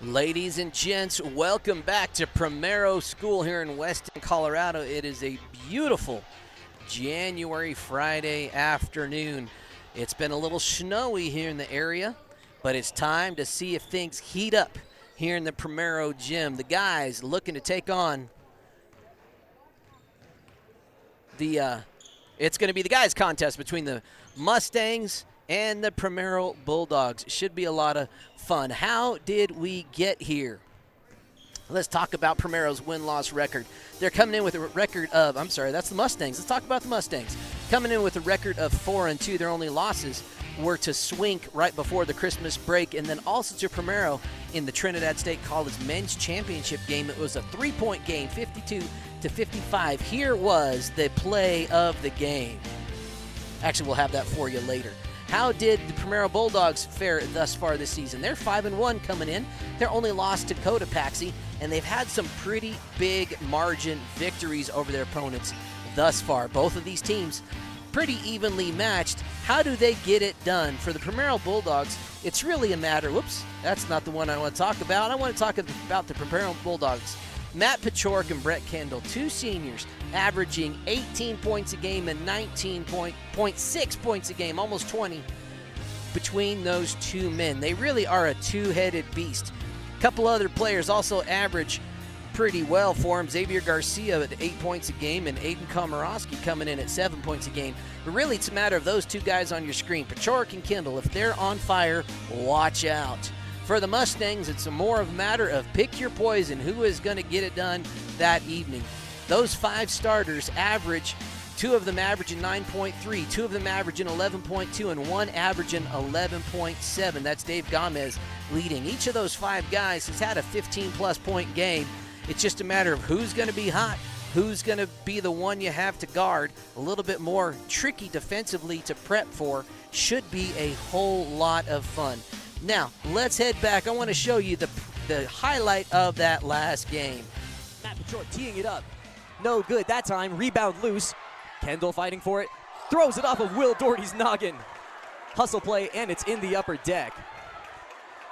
Ladies and gents, welcome back to Primero School here in Weston, Colorado. It is a beautiful January Friday afternoon. It's been a little snowy here in the area, but it's time to see if things heat up here in the Primero gym. The guys looking to take on it's going to be the guys contest between the Mustangs and the Primero Bulldogs. It should be a lot of fun. How did we get here? Let's talk about Primero's win-loss record. They're coming in with a record of, that's the Mustangs. Let's talk about the Mustangs. Coming in with a record of 4-2. Their only losses were to Swink right before the Christmas break, and then also to Primero in the Trinidad State College Men's Championship game. It was a 3-point game, 52-55. Here was the play of the game. Actually, we'll have that for you later. How did the Primero Bulldogs fare thus far this season? They're 5-1 coming in. Their only loss to Cotopaxi, and they've had some pretty big margin victories over their opponents thus far. Both of these teams pretty evenly matched. How do they get it done? For the Primero Bulldogs, it's really a matter, that's not the one I want to talk about. I want to talk about the Primero Bulldogs. Matt Pachork and Brett Kendall, two seniors, averaging 18 points a game and 19.6 points a game, almost 20 between those two men. They really are a two-headed beast. A couple other players also average pretty well for him. Xavier Garcia at 8 points a game and Aiden Komorowski coming in at 7 points a game. But really, it's a matter of those two guys on your screen, Pachork and Kendall. If they're on fire, watch out. For the Mustangs, it's more of a matter of pick your poison. Who is going to get it done that evening? Those five starters average, two of them averaging 9.3, two of them averaging 11.2, and one averaging 11.7. That's Dave Gomez leading. Each of those five guys has had a 15-plus point game. It's just a matter of who's going to be hot, who's going to be the one you have to guard. A little bit more tricky defensively to prep for. Should be a whole lot of fun. Now, let's head back. I want to show you the highlight of that last game. Matt Pachork teeing it up. No good that time. Rebound loose. Kendall fighting for it. Throws it off of Will Doherty's noggin. Hustle play, and it's in the upper deck.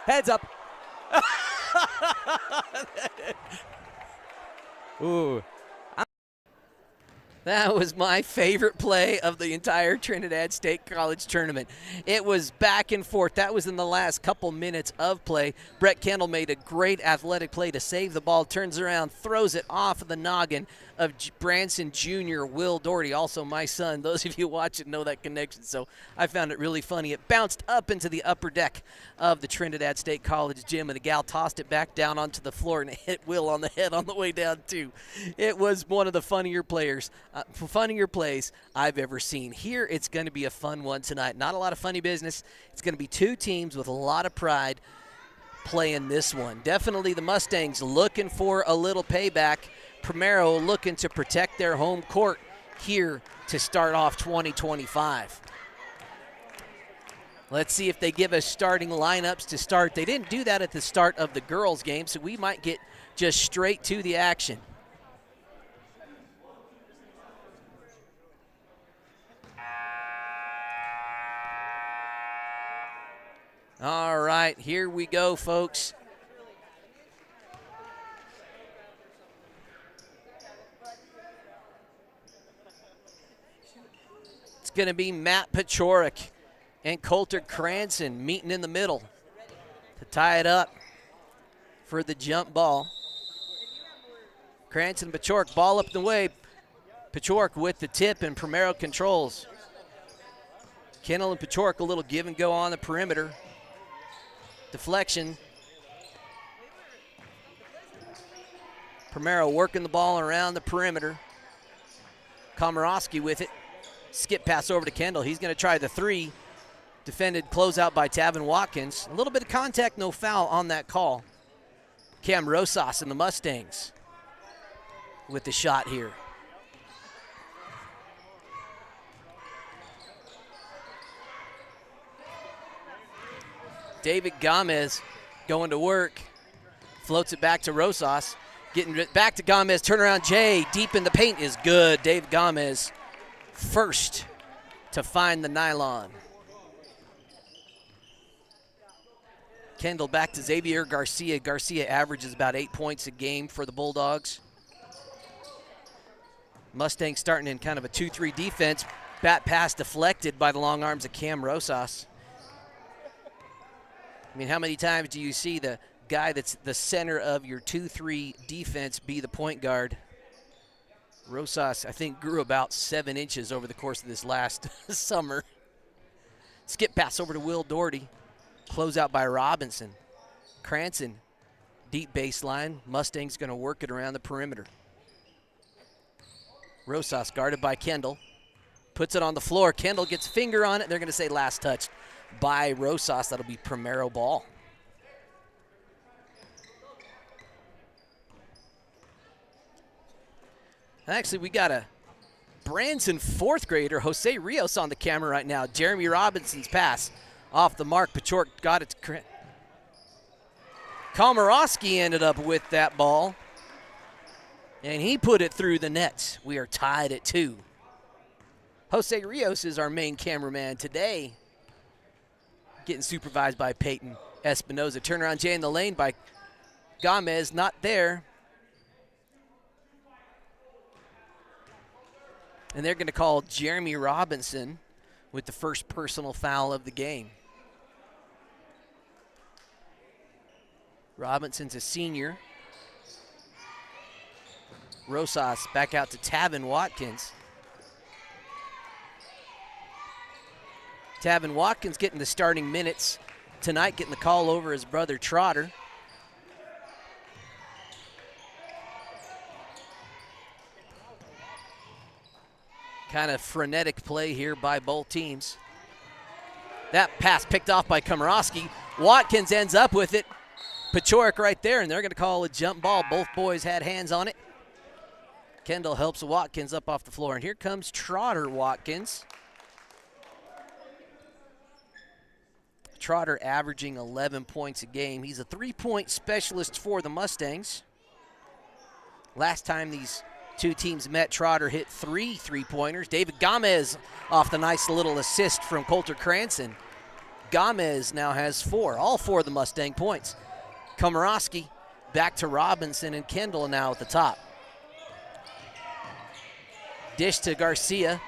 Heads up. Ooh. That was my favorite play of the entire Trinidad State College tournament. It was back and forth. That was in the last couple minutes of play. Brett Kendall made a great athletic play to save the ball, turns around, throws it off of the noggin of Branson Jr. Will Doherty, also my son. Those of you watching know that connection, so I found it really funny. It bounced up into the upper deck of the Trinidad State College gym, and the gal tossed it back down onto the floor, and it hit Will on the head on the way down, too. It was one of the funnier plays I've ever seen. Here, it's going to be a fun one tonight. Not a lot of funny business. It's going to be two teams with a lot of pride playing this one. Definitely the Mustangs looking for a little payback. Primero looking to protect their home court here to start off 2025. Let's see if they give us starting lineups to start. They didn't do that at the start of the girls' game, so we might get just straight to the action. All right, here we go, folks. It's going to be Matt Pachork and Coulter Cranston meeting in the middle to tie it up for the jump ball. Cranston, Pachork, ball up the way. Pachork with the tip, and Primero controls. Kendall and Pachork, a little give and go on the perimeter. Deflection. Primero working the ball around the perimeter. Komorowski with it. Skip pass over to Kendall. He's going to try the three. Defended closeout by Tavin Watkins. A little bit of contact, no foul on that call. Cam Rosas and the Mustangs with the shot here. David Gomez going to work. Floats it back to Rosas. Getting it back to Gomez. Turnaround Jay. Deep in the paint is good. Dave Gomez first to find the nylon. Kendall back to Xavier Garcia. Garcia averages about 8 points a game for the Bulldogs. Mustangs starting in kind of a 2-3 defense. Bat pass deflected by the long arms of Cam Rosas. I mean, how many times do you see the guy that's the center of your 2-3 defense be the point guard? Rosas, I think, grew about 7 inches over the course of this last summer. Skip pass over to Will Doherty. Close out by Robinson. Cranston, deep baseline. Mustangs going to work it around the perimeter. Rosas guarded by Kendall. Puts it on the floor. Kendall gets finger on it. They're going to say last touch by Rosas. That'll be Primero ball. Actually, we got a Branson 4th grader, Jose Rios, on the camera right now. Jeremy Robinson's pass off the mark. Pachork got it to Komorowski ended up with that ball, and he put it through the net. We are tied at 2. Jose Rios is our main cameraman today, getting supervised by Peyton Espinoza. Turnaround Jay in the lane by Gomez, not there. And they're going to call Jeremy Robinson with the first personal foul of the game. Robinson's a senior. Rosas back out to Tavin Watkins. Tavin Watkins getting the starting minutes tonight, getting the call over his brother Trotter. Kind of frenetic play here by both teams. That pass picked off by Komorowski. Watkins ends up with it. Pachork right there, and they're going to call a jump ball. Both boys had hands on it. Kendall helps Watkins up off the floor, and here comes Trotter Watkins. Trotter averaging 11 points a game. He's a 3-point specialist for the Mustangs. Last time these two teams met, Trotter hit 3 3-pointers. David Gomez off the nice little assist from Coulter Cranston. Gomez now has 4, all 4 of the Mustang points. Komorowski back to Robinson, and Kendall now at the top. Dish to Garcia.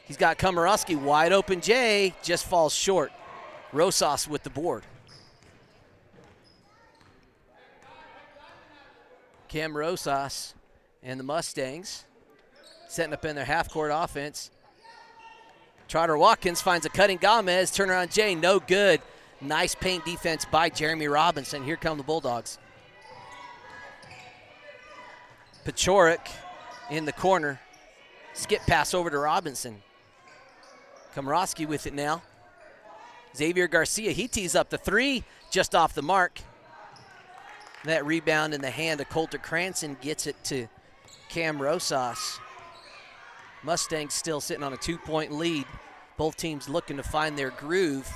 He's got Komorowski wide open. Jay just falls short. Rosas with the board. Cam Rosas and the Mustangs setting up in their half-court offense. Trotter Watkins finds a cutting Gomez. Turnaround Jay, no good. Nice paint defense by Jeremy Robinson. Here come the Bulldogs. Pachorek in the corner. Skip pass over to Robinson. Komorowski with it now. Xavier Garcia, he tees up the 3, just off the mark. That rebound in the hand of Coulter Cranston gets it to Cam Rosas. Mustangs still sitting on a 2-point lead. Both teams looking to find their groove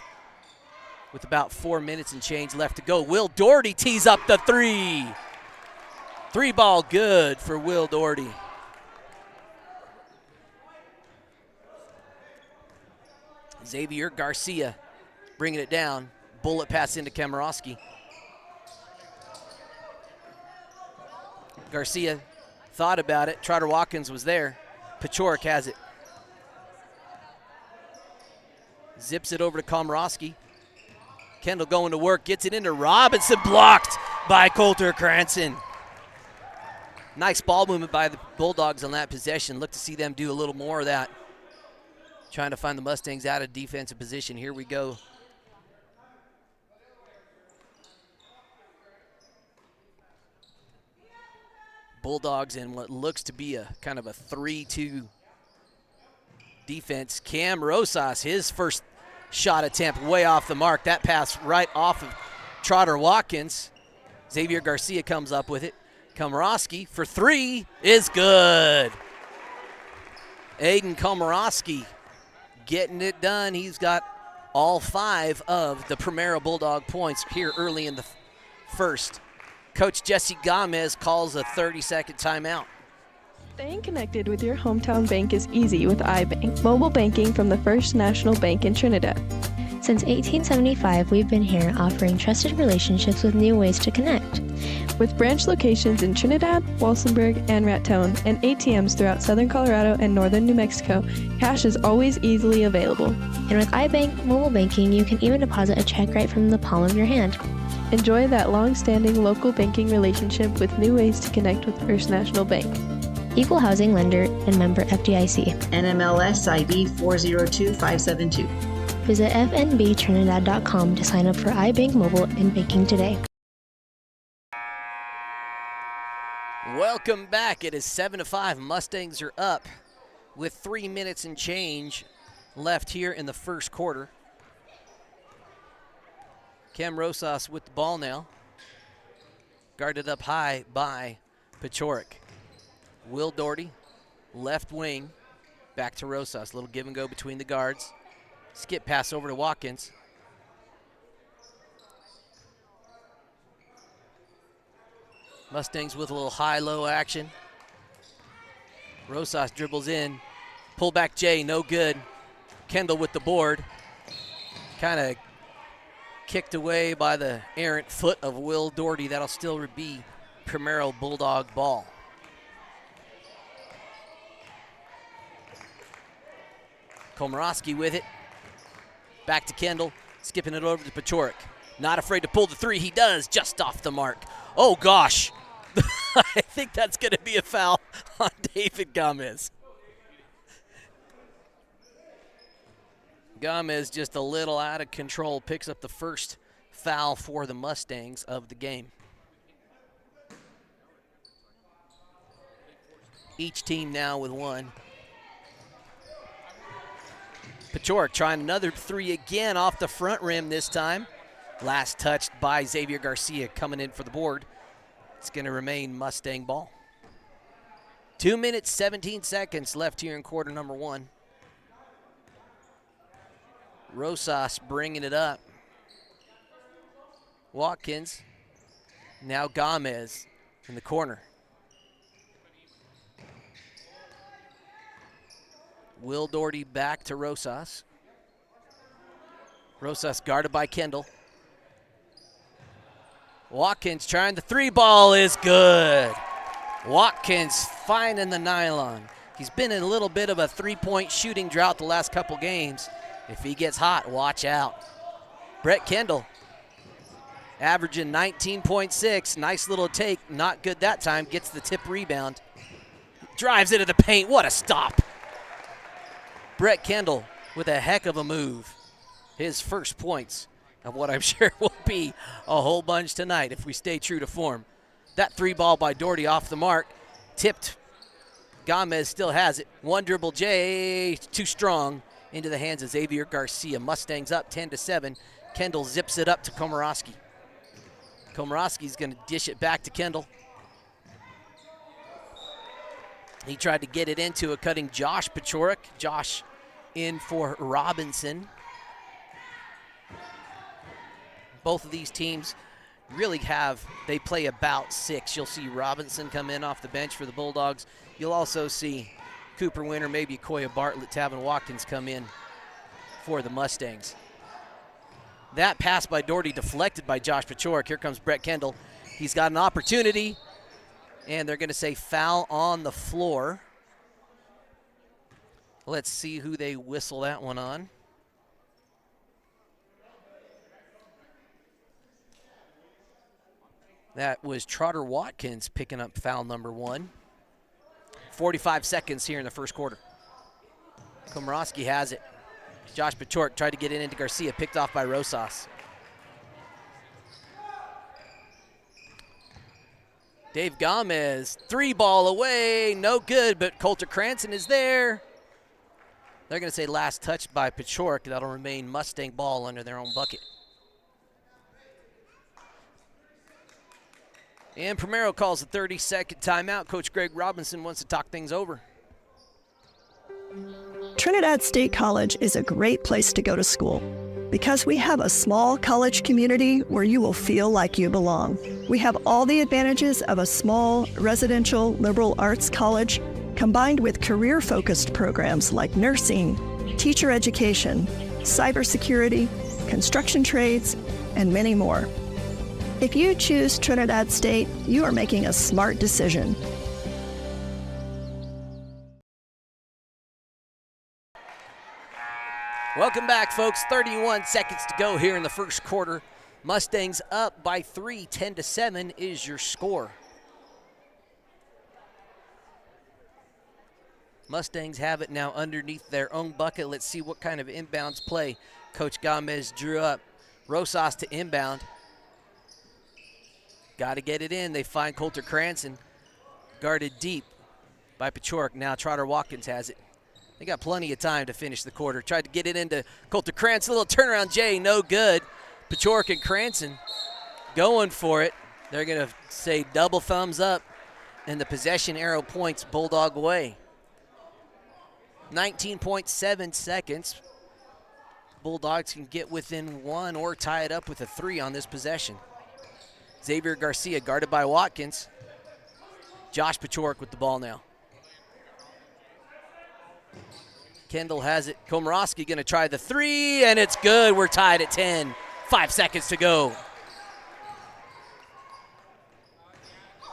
with about 4 minutes and change left to go. Will Doherty tees up the 3. 3-ball good for Will Doherty. Xavier Garcia bringing it down. Bullet pass into Komorowski. Garcia thought about it. Trotter Watkins was there. Pachorek has it. Zips it over to Komorowski. Kendall going to work, gets it into Robinson, blocked by Coulter Cranston. Nice ball movement by the Bulldogs on that possession. Look to see them do a little more of that. Trying to find the Mustangs out of defensive position. Here we go. Bulldogs in what looks to be a kind of a 3-2 defense. Cam Rosas, his first shot attempt way off the mark. That pass right off of Trotter Watkins. Xavier Garcia comes up with it. Komorowski for 3 is good. Aiden Komorowski getting it done. He's got all 5 of the Primero Bulldog points here early in the first. Coach Jesse Gomez calls a 30-second timeout. Staying connected with your hometown bank is easy with iBank, mobile banking from the First National Bank in Trinidad. Since 1875, we've been here offering trusted relationships with new ways to connect. With branch locations in Trinidad, Walsenburg, and Raton, and ATMs throughout southern Colorado and northern New Mexico, cash is always easily available. And with iBank mobile banking, you can even deposit a check right from the palm of your hand. Enjoy that long-standing local banking relationship with new ways to connect with First National Bank. Equal housing lender and member FDIC. NMLS ID 402572. Visit fnbtrinidad.com to sign up for iBank mobile and banking today. Welcome back. It is 7-5. Mustangs are up with 3 minutes and change left here in the first quarter. Cam Rosas with the ball now. Guarded up high by Paciorek. Will Doherty, left wing, back to Rosas. Little give and go between the guards. Skip pass over to Watkins. Mustangs with a little high-low action. Rosas dribbles in. Pull back Jay, no good. Kendall with the board. Kind of kicked away by the errant foot of Will Doherty. That'll still be Primero Bulldog ball. Komorowski with it. Back to Kendall. Skipping it over to Paciorek. Not afraid to pull the three. He does, just off the mark. Oh, gosh. I think that's going to be a foul on David Gomez. Gomez just a little out of control. Picks up the first foul for the Mustangs of the game. Each team now with one. Paciorek trying another three again off the front rim this time. Last touched by Xavier Garcia coming in for the board. It's going to remain Mustang ball. 2 minutes, 17 seconds left here in quarter number one. Rosas bringing it up. Watkins. Now Gomez in the corner. Will Doherty back to Rosas. Rosas guarded by Kendall. Watkins trying the three ball is good. Watkins finding the nylon. He's been in a little bit of a three-point shooting drought the last couple games. If he gets hot, watch out. Brett Kendall averaging 19.6. Nice little take. Not good that time. Gets the tip rebound. Drives into the paint. What a stop. Brett Kendall with a heck of a move. His first points of what I'm sure will be a whole bunch tonight if we stay true to form. That three ball by Doherty off the mark. Tipped. Gomez still has it. One dribble J, too strong. Into the hands of Xavier Garcia. Mustangs up 10-7. Kendall zips it up to Komorowski. Komorowski's going to dish it back to Kendall. He tried to get it into a cutting Josh Paciorek. Josh in for Robinson. Both of these teams really they play about six. You'll see Robinson come in off the bench for the Bulldogs. You'll also see Cooper Winter, maybe Koya Bartlett, Tavin Watkins come in for the Mustangs. That pass by Doherty deflected by Josh Paciorek. Here comes Brett Kendall. He's got an opportunity, and they're going to say foul on the floor. Let's see who they whistle that one on. That was Trotter Watkins picking up foul number one. 45 seconds here in the first quarter. Komorowski has it. Josh Paciorek tried to get it into Garcia, picked off by Rosas. Dave Gomez, three ball away, no good, but Coulter Cranston is there. They're going to say last touch by Paciorek. That'll remain Mustang ball under their own bucket. And Primero calls a 30-second timeout. Coach Greg Robinson wants to talk things over. Trinidad State College is a great place to go to school because we have a small college community where you will feel like you belong. We have all the advantages of a small residential liberal arts college combined with career-focused programs like nursing, teacher education, cybersecurity, construction trades, and many more. If you choose Trinidad State, you are making a smart decision. Welcome back, folks. 31 seconds to go here in the first quarter. Mustangs up by 3, 10-7 is your score. Mustangs have it now underneath their own bucket. Let's see what kind of inbounds play Coach Gomez drew up. Rosas to inbound. Got to get it in. They find Coulter Cranston guarded deep by Pachorik. Now Trotter Watkins has it. They got plenty of time to finish the quarter. Tried to get it into Coulter Cranston. A little turnaround, Jay, no good. Pachorik and Cranston going for it. They're going to say double thumbs up, and the possession arrow points Bulldog away. 19.7 seconds. Bulldogs can get within 1 or tie it up with a 3 on this possession. Xavier Garcia guarded by Watkins. Josh Pachorik with the ball now. Kendall has it. Komorowski going to try the 3, and it's good. We're tied at 10. 5 seconds to go.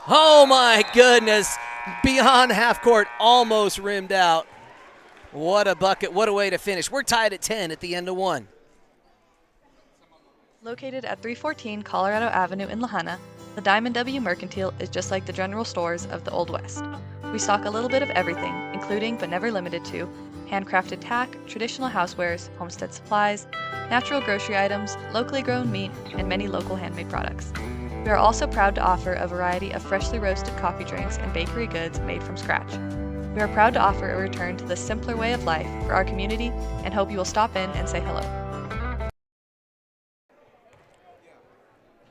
Oh, my goodness. Beyond half court, almost rimmed out. What a bucket. What a way to finish. We're tied at 10 at the end of 1. Located at 314 Colorado Avenue in Lahaina, the Diamond W Mercantile is just like the general stores of the Old West. We stock a little bit of everything, including but never limited to handcrafted tack, traditional housewares, homestead supplies, natural grocery items, locally grown meat, and many local handmade products. We are also proud to offer a variety of freshly roasted coffee drinks and bakery goods made from scratch. We are proud to offer a return to this simpler way of life for our community and hope you will stop in and say hello.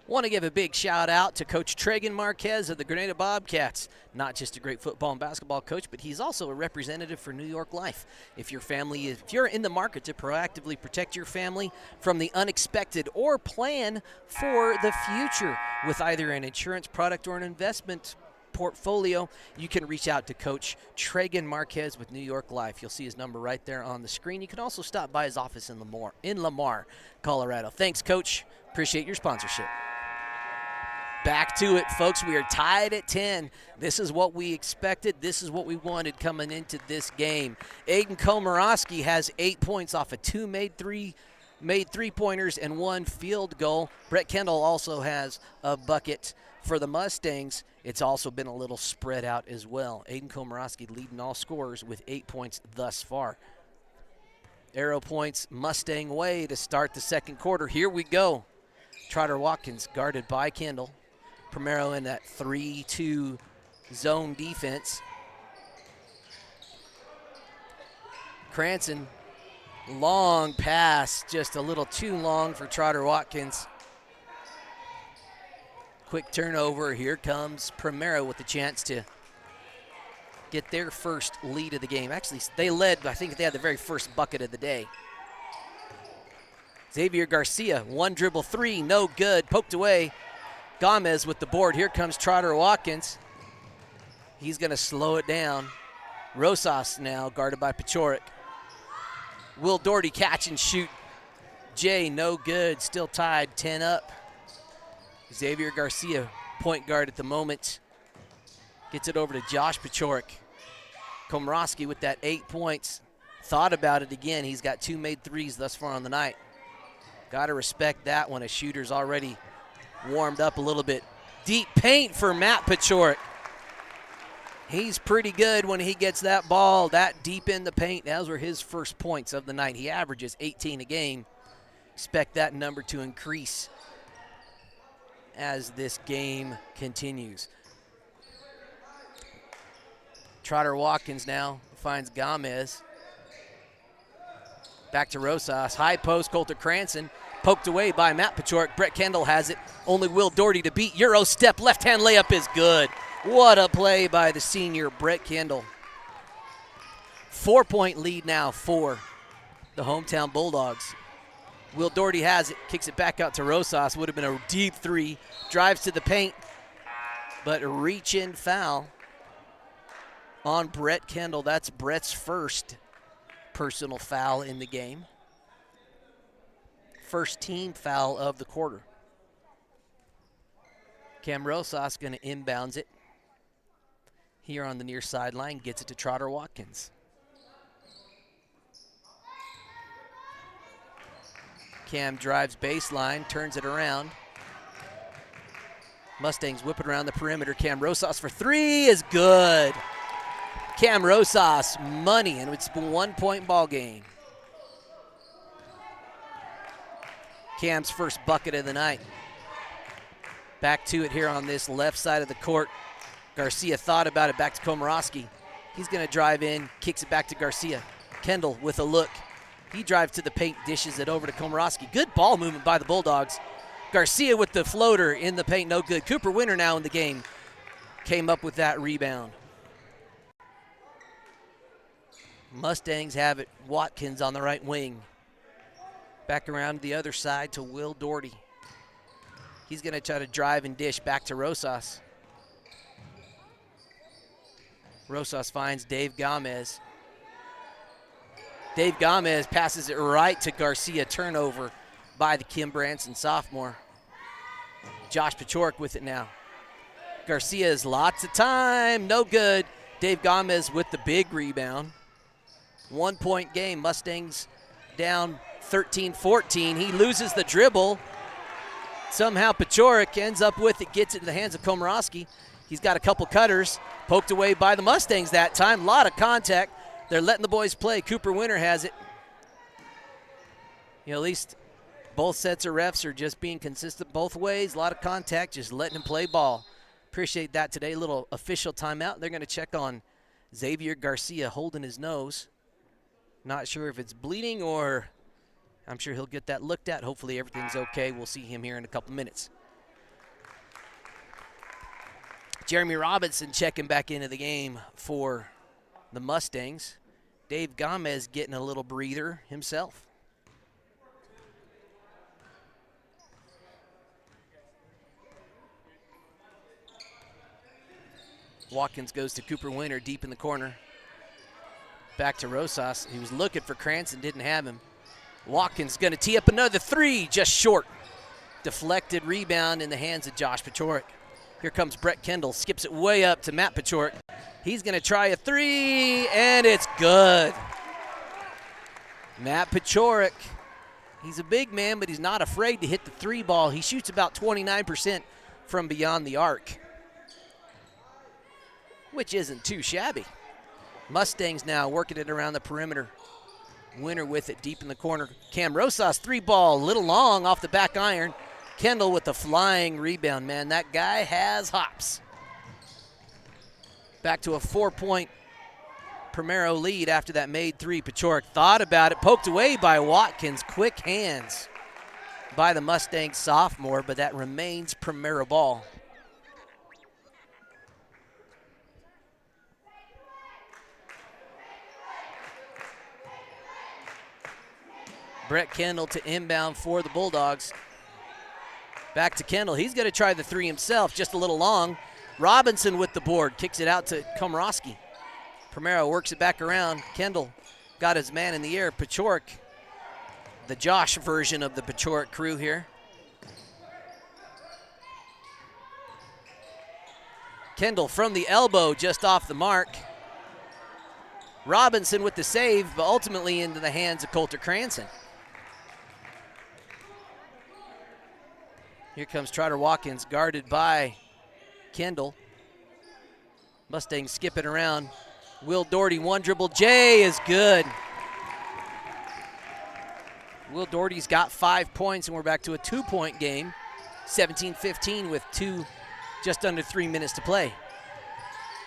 Want to give a big shout out to Coach Traegon Marquez of the Grenada Bobcats. Not just a great football and basketball coach, but he's also a representative for New York Life. If you're in the market to proactively protect your family from the unexpected or plan for the future with either an insurance product or an investment portfolio, you can reach out to Coach Traegon Marquez with New York Life. You'll see his number right there on the screen. You can also stop by his office in Lamar, Colorado. Thanks, Coach. Appreciate your sponsorship. Back to it, folks. We are tied at 10. This is what we expected. This is what we wanted coming into this game. Aiden Komorowski has 8 points off of 2 made three-pointers and 1 field goal. Brett Kendall also has a bucket for the Mustangs. It's also been a little spread out as well. Aiden Komorowski leading all scorers with 8 points thus far. Arrow points Mustang way to start the second quarter. Here we go. Trotter Watkins guarded by Kendall. Primero in that 3-2 zone defense. Cranston, long pass, just a little too long for Trotter Watkins. Quick turnover. Here comes Primero with the chance to get their first lead of the game. Actually, they led, I think they had the very first bucket of the day. Xavier Garcia, 1 dribble 3, no good, poked away. Gomez with the board. Here comes Trotter Watkins. He's going to slow it down. Rosas now guarded by Pachorik. Will Doherty catch and shoot. Jay, no good, still tied, 10 up. Xavier Garcia, point guard at the moment. Gets it over to Josh Pachorik. Komorowski with that 8 points. Thought about it again. He's got 2 made threes thus far on the night. Got to respect that when a shooter's already warmed up a little bit. Deep paint for Matt Pachorik. He's pretty good when he gets that ball that deep in the paint. Those were his first points of the night. He averages 18 a game. Expect that number to increase as this game continues. Trotter Watkins now finds Gomez. Back to Rosas. High post, Coulter Cranston. Poked away by Matt Pachorik. Brett Kendall has it. Only Will Doherty to beat. Euro step. Left-hand layup is good. What a play by the senior Brett Kendall. 4-point lead now for the hometown Bulldogs. Will Doherty has it. Kicks it back out to Rosas. Would have been a deep 3. Drives to the paint. But a reach-in foul on Brett Kendall. That's Brett's first personal foul in the game. first team foul of the quarter. Cam Rosas going to inbounds it here on the near sideline, gets it to Trotter Watkins. Cam drives baseline, turns it around. Mustangs whip it around the perimeter. Cam Rosas for three is good. Cam Rosas, money, and it's a 1-point ball game. Cam's first bucket of the night. Back to it here on this left side of the court. Garcia thought about it, back to Komorowski. He's going to drive in, kicks it back to Garcia. Kendall with a look. He drives to the paint, dishes it over to Komorowski. Good ball movement by the Bulldogs. Garcia with the floater in the paint, no good. Cooper Winter now in the game. Came up with that rebound. Mustangs have it. Watkins on the right wing. Back around to the other side to Will Doherty. He's going to try to drive and dish back to Rosas. Rosas finds Dave Gomez. Dave Gomez passes it right to Garcia. Turnover by the Kim Branson sophomore. Josh Pachorek with it now. Garcia has lots of time. No good. Dave Gomez with the big rebound. 1-point game. Mustangs down 13-14. He loses the dribble. Somehow Pachorek ends up with it, gets it in the hands of Komorowski. He's got a couple cutters. Poked away by the Mustangs that time. A lot of contact. They're letting the boys play. Cooper Winter has it. You know, at least both sets of refs are just being consistent both ways. A lot of contact, just letting him play ball. Appreciate that today. A little official timeout. They're going to check on Xavier Garcia holding his nose. Not sure if it's bleeding or I'm sure he'll get that looked at. Hopefully everything's okay. We'll see him here in a couple minutes. Jeremy Robinson checking back into the game for the Mustangs. Dave Gomez getting a little breather himself. Watkins goes to Cooper Winter deep in the corner. Back to Rosas. He was looking for Cranston, didn't have him. Watkins going to tee up another three, just short. Deflected rebound in the hands of Josh Pachorek. Here comes Brett Kendall, skips it way up to Matt Pachorek. He's going to try a three, and it's good. Matt Pachorek, he's a big man, but he's not afraid to hit the three ball. He shoots about 29% from beyond the arc, which isn't too shabby. Mustangs now working it around the perimeter. Winter with it deep in the corner. Cam Rosas, three ball, a little long off the back iron. Kendall with the flying rebound, man. That guy has hops. Back to a 4-point Primero lead after that made three. Pachorek thought about it, poked away by Watkins. Quick hands by the Mustang sophomore, but that remains Primero ball. Brett Kendall to inbound for the Bulldogs. Back to Kendall. He's going to try the three himself, just a little long. Robinson with the board, kicks it out to Komorowski. Primero works it back around. Kendall got his man in the air. Pachorek, the Josh version of the Pachorek crew here. Kendall from the elbow, just off the mark. Robinson with the save, but ultimately into the hands of Coulter Cranston. Here comes Trotter Watkins, guarded by Kendall. Mustangs skipping around. Will Doherty, one dribble. Jay is good. Will Doherty's got 5 points, and we're back to a 2-point game. 17-15 with just under 3 minutes to play.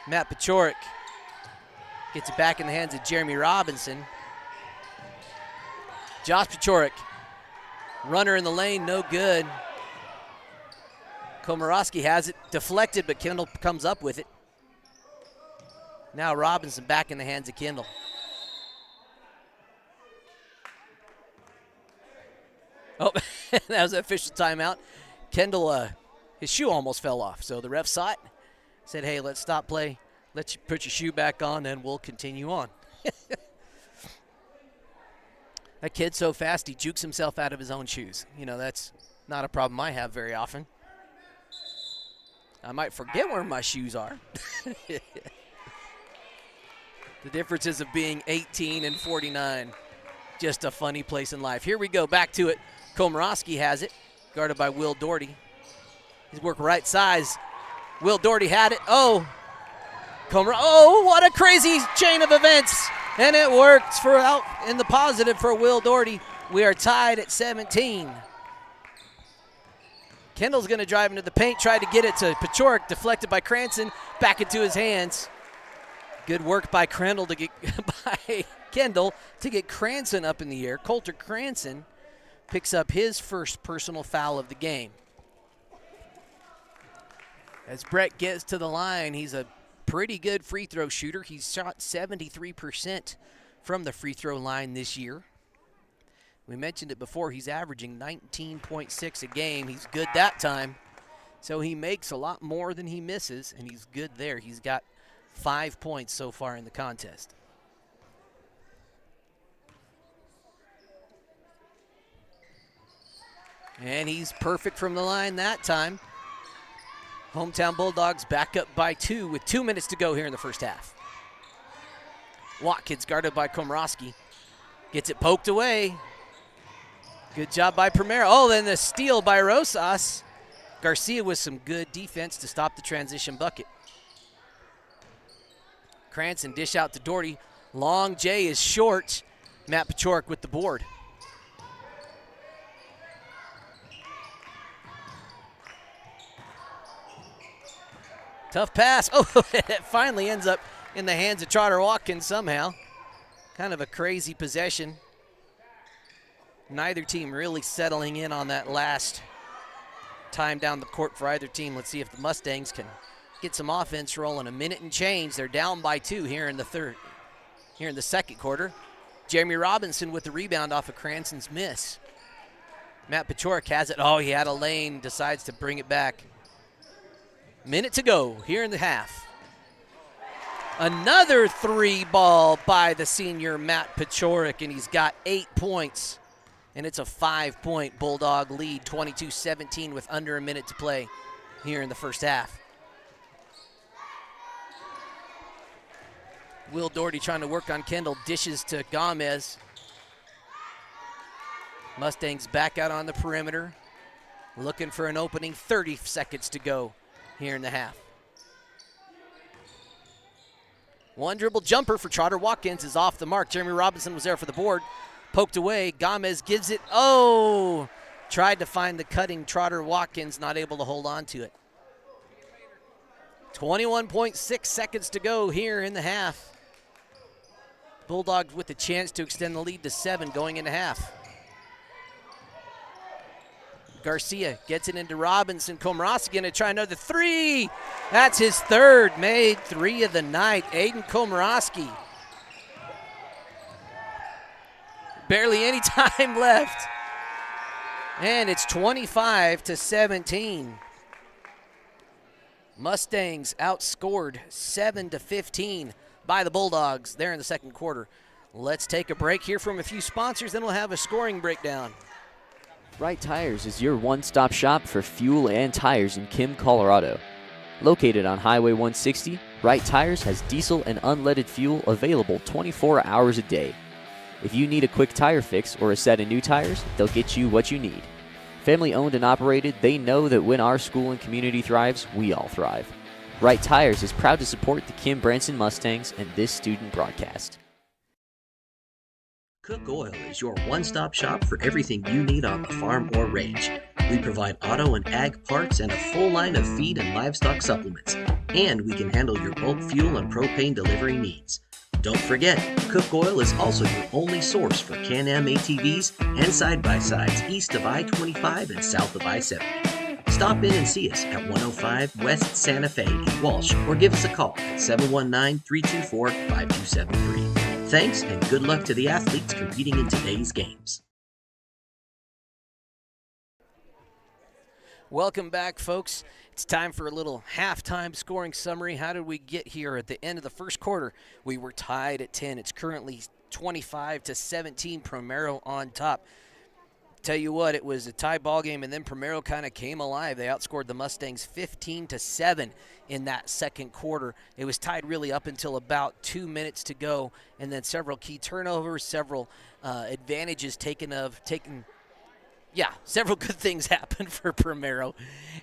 Matt Pachorek gets it back in the hands of Jeremy Robinson. Josh Pachorek, runner in the lane, no good. Komorowski has it deflected, but Kendall comes up with it. Now Robinson back in the hands of Kendall. Oh, that was an official timeout. Kendall, his shoe almost fell off, so the ref saw it, said, hey, let's stop play. Let you put your shoe back on, and we'll continue on. That kid's so fast, he jukes himself out of his own shoes. You know, that's not a problem I have very often. I might forget where my shoes are. The differences of being 18 and 49. Just a funny place in life. Here we go, back to it. Komorowski has it, guarded by Will Doherty. He's worked right size. Will Doherty had it. Oh, what a crazy chain of events. And it works for out in the positive for Will Doherty. We are tied at 17. Kendall's going to drive into the paint, try to get it to Paciorek, deflected by Cranston, back into his hands. Good work by Kendall to get Cranston up in the air. Coulter Cranston picks up his first personal foul of the game. As Brett gets to the line, he's a pretty good free throw shooter. He's shot 73% from the free throw line this year. We mentioned it before, he's averaging 19.6 a game. He's good that time. So he makes a lot more than he misses, and he's good there. He's got 5 points so far in the contest. And he's perfect from the line that time. Hometown Bulldogs back up by 2 with 2 minutes to go here in the first half. Watkins guarded by Komorowski. Gets it poked away. Good job by Primero. Oh, then the steal by Rosas. Garcia with some good defense to stop the transition bucket. Cranston dish out to Doherty. Long J is short. Matt Paciorek with the board. Tough pass. Oh, it finally ends up in the hands of Trotter Watkins somehow. Kind of a crazy possession. Neither team really settling in on that last time down the court for either team. Let's see if the Mustangs can get some offense rolling. A minute and change. They're down by 2 here in the second quarter. Jeremy Robinson with the rebound off of Cranston's miss. Matt Paciorek has it. Oh, he had a lane, decides to bring it back. Minute to go here in the half. Another 3 ball by the senior Matt Paciorek, and he's got 8 points. And it's a 5-point Bulldog lead, 22-17 with under a minute to play here in the first half. Will Doherty trying to work on Kendall, dishes to Gomez. Mustangs back out on the perimeter, looking for an opening. 30 seconds to go here in the half. One dribble jumper for Trotter Watkins is off the mark. Jeremy Robinson was there for the board. Poked away. Gomez gives it. Oh! Tried to find the cutting Trotter Watkins, not able to hold on to it. 21.6 seconds to go here in the half. Bulldogs with the chance to extend the lead to 7 going into half. Garcia gets it into Robinson. Komorowski going to try another 3. That's his third. Made 3 of the night. Aiden Komorowski. Barely any time left. And it's 25-17. Mustangs outscored 7-15 by the Bulldogs there in the second quarter. Let's take a break here from a few sponsors, then we'll have a scoring breakdown. Wright Tires is your one-stop shop for fuel and tires in Kim, Colorado. Located on Highway 160, Wright Tires has diesel and unleaded fuel available 24 hours a day. If you need a quick tire fix or a set of new tires, they'll get you what you need. Family owned and operated, they know that when our school and community thrives, we all thrive. Wright Tires is proud to support the Kim Branson Mustangs and this student broadcast. Cook Oil is your one-stop shop for everything you need on the farm or range. We provide auto and ag parts and a full line of feed and livestock supplements. And we can handle your bulk fuel and propane delivery needs. Don't forget, Cook Oil is also your only source for Can-Am ATVs and side-by-sides east of I-25 and south of I-70. Stop in and see us at 105 West Santa Fe in Walsh or give us a call at 719-324-5273. Thanks and good luck to the athletes competing in today's games. Welcome back, folks. It's time for a little halftime scoring summary. How did we get here at the end of the first quarter? We were tied at 10. It's currently 25-17, Primero on top. Tell you what, it was a tie ball game, and then Primero kind of came alive. They outscored the Mustangs 15-7 in that second quarter. It was tied really up until about 2 minutes to go, and then several key turnovers, several advantages several good things happened for Primero,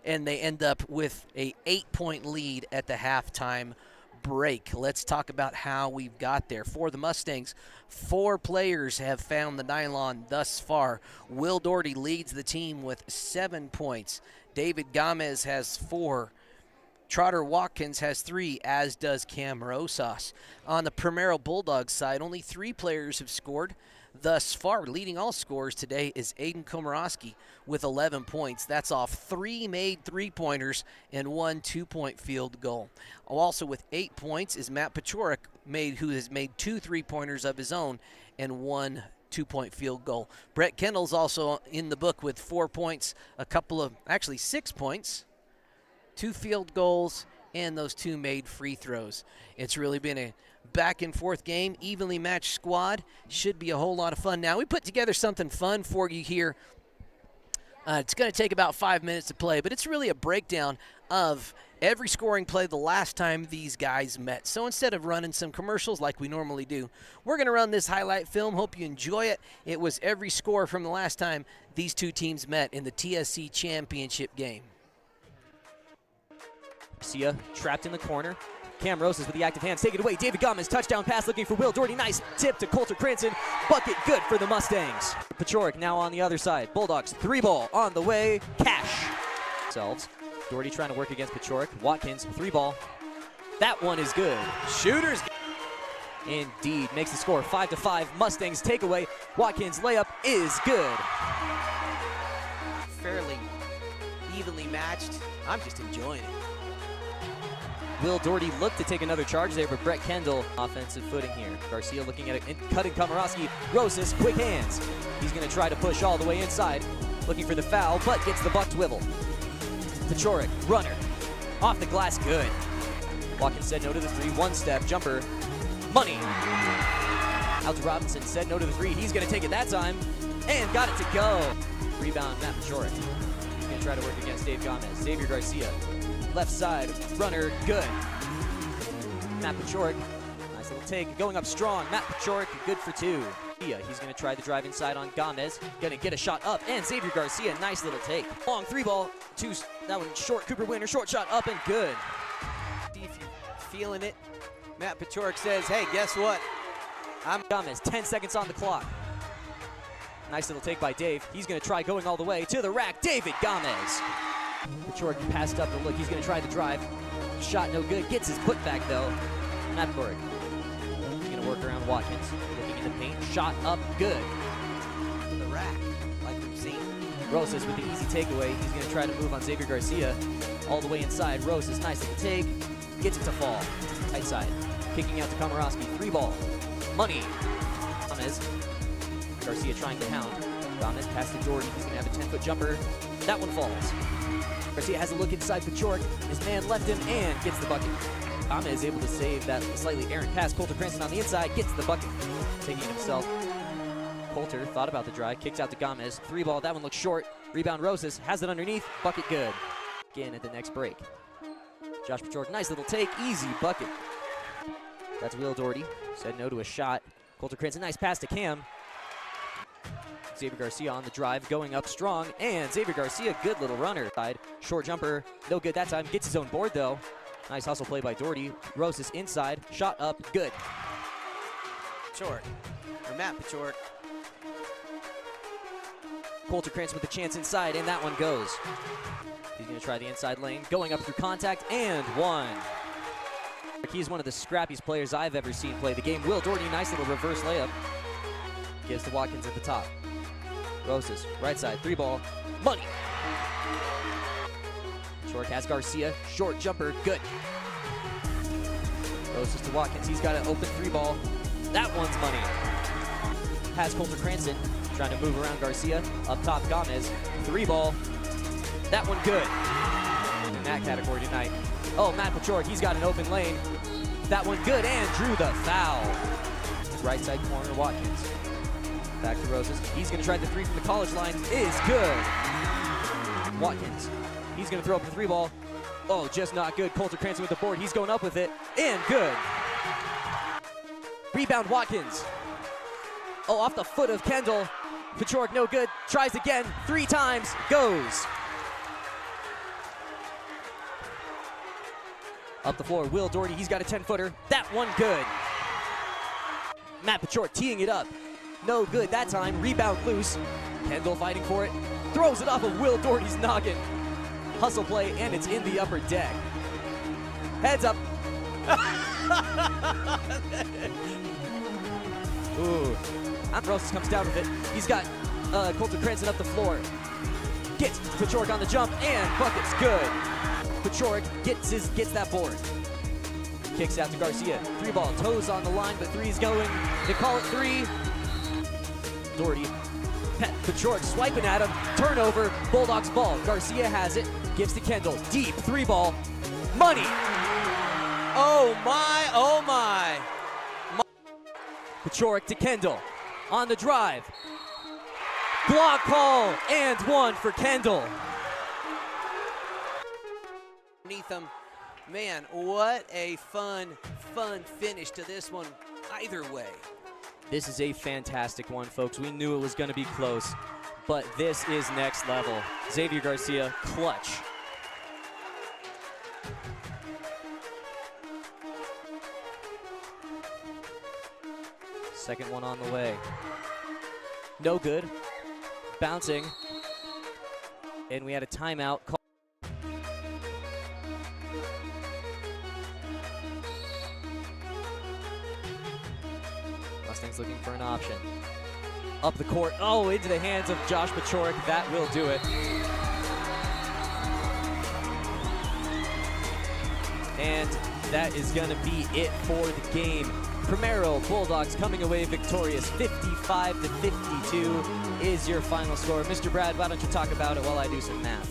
and they end up with a 8-point lead at the halftime break. Let's talk about how we've got there. For the Mustangs, 4 players have found the nylon thus far. Will Doherty leads the team with 7 points. David Gomez has 4. Trotter Watkins has 3, as does Cam Rosas. On the Primero Bulldogs side, only 3 players have scored thus far. Leading all scorers today is Aiden Komorowski with 11 points. That's off 3 made 3-pointers and 1 2-point field goal. Also with 8 points is Matt Pachorik, who has made 2 3-pointers of his own and 1 2-point field goal. Brett Kendall's also in the book with 4 points, 6 points, 2 field goals, and those 2 made free throws. It's really been a back and forth game, evenly matched squad. Should be a whole lot of fun. Now, we put together something fun for you here. It's going to take about 5 minutes to play, but it's really a breakdown of every scoring play the last time these guys met. So instead of running some commercials like we normally do, we're going to run this highlight film. Hope you enjoy it. It was every score from the last time these two teams met in the TSC championship game. Garcia trapped in the corner. Cam Rosas with the active hands. Take it away. David Gomez, touchdown pass looking for Will Doherty. Nice tip to Coulter Cranston. Bucket good for the Mustangs. Pachorik now on the other side. Bulldogs 3-ball on the way. Cash. Selves. Doherty trying to work against Pachorik. Watkins 3-ball. That one is good. Shooters. Indeed. Makes the score 5-5. Mustangs takeaway. Watkins layup is good. Fairly evenly matched. I'm just enjoying it. Will Doherty looked to take another charge there, but Brett Kendall offensive footing here. Garcia looking at it, cutting Komorowski. Rosas, quick hands. He's going to try to push all the way inside, looking for the foul, but gets the buck swivel. Pachorik, runner, off the glass, good. Watkins said no to the 3, 1-step jumper, money. Out to Robinson, said no to the 3. He's going to take it that time, and got it to go. Rebound, Matt Pachorik. He's going to try to work against Dave Gomez. Xavier Garcia. Left side, runner, good. Matt Pachorik, nice little take, going up strong. Matt Pachorik, good for 2. He's going to try the drive inside on Gomez. Going to get a shot up, and Xavier Garcia, nice little take. Long 3-ball, that one short, Cooper Winter, short shot up and good. If you're feeling it, Matt Pachorik says, hey, guess what? Gomez, 10 seconds on the clock. Nice little take by Dave. He's going to try going all the way to the rack. David Gomez. Pachorik passed up the look. He's going to try the drive. Shot no good. Gets his put back though. Matt Pachorik. He's going to work around Watkins. Looking in the paint. Shot up good. To the rack, like we've seen. Rosas with the easy takeaway. He's going to try to move on Xavier Garcia. All the way inside. Rosas, nice little take. Gets it to fall. Tight side. Kicking out to Komorowski. 3-ball. Money. Gomez. Garcia trying to pound. Gomez past the Doherty. He's going to have a 10-foot jumper. That one falls. Garcia has a look inside Pachorik. His man left him and gets the bucket. Gomez is able to save that slightly errant pass. Coulter Cranston on the inside gets the bucket. Taking it himself. Coulter thought about the drive. Kicks out to Gomez. 3-ball. That one looks short. Rebound Rosas. Has it underneath. Bucket good. Again at the next break. Josh Pachorik. Nice little take. Easy bucket. That's Will Doherty. Said no to a shot. Coulter Cranston. Nice pass to Cam. Xavier Garcia on the drive, going up strong, and Xavier Garcia, good little runner. Short jumper, no good that time. Gets his own board though. Nice hustle play by Doherty. Rosas inside, shot up, good. Pachorik, or Matt Pachorik. Coulter Cranston with the chance inside, and that one goes. He's going to try the inside lane, going up through contact, and one. He's one of the scrappiest players I've ever seen play the game. Will Doherty, nice little reverse layup. Gives to Watkins at the top. Rosas, right side, 3-ball, money. Short has Garcia, short jumper, good. Rosas to Watkins, he's got an open 3-ball. That one's money. Has Coulter Cranston, trying to move around Garcia. Up top, Gomez, 3-ball. That one good. In that category tonight. Oh, Matt Pachorik, he's got an open lane. That one good, and drew the foul. right side corner, Watkins. Back to Roses. He's going to try the three from the college line. Is good. Watkins. He's going to throw up the three ball. Oh, just not good. Coulter Cranston with the board. He's going up with it. And good. Rebound, Watkins. Oh, off the foot of Kendall. Pachork, no good. Tries again. 3 times. Goes. Up the floor, Will Doherty. He's got a 10-footer. That one good. Matt Pachork teeing it up. No good that time. Rebound loose. Kendall fighting for it. Throws it off of Will Doherty's noggin. Hustle play, and it's in the upper deck. Heads up. Ooh. Ambrose comes down with it. He's got Coulter Cranston up the floor. Gets Pachork on the jump, and bucket's good. Pachork gets that board. Kicks out to Garcia. 3-ball, toes on the line, but 3's going. They call it 3. Doherty. Pachork swiping at him. Turnover. Bulldogs ball. Garcia has it. Gives to Kendall. Deep. 3-ball. Money. Oh my, oh my. Pachork to Kendall. On the drive. Block call. And 1 for Kendall. Underneath them. Man, what a fun finish to this one either way. This is a fantastic one, folks. We knew it was going to be close, but this is next level. Xavier Garcia, clutch. Second one on the way. No good. Bouncing. And we had a timeout call. Mustang's looking for an option. Up the court. Oh, into the hands of Josh Pachork. That will do it. And that is going to be it for the game. Primero Bulldogs coming away victorious. 55-52 is your final score. Mr. Brad, why don't you talk about it while I do some math?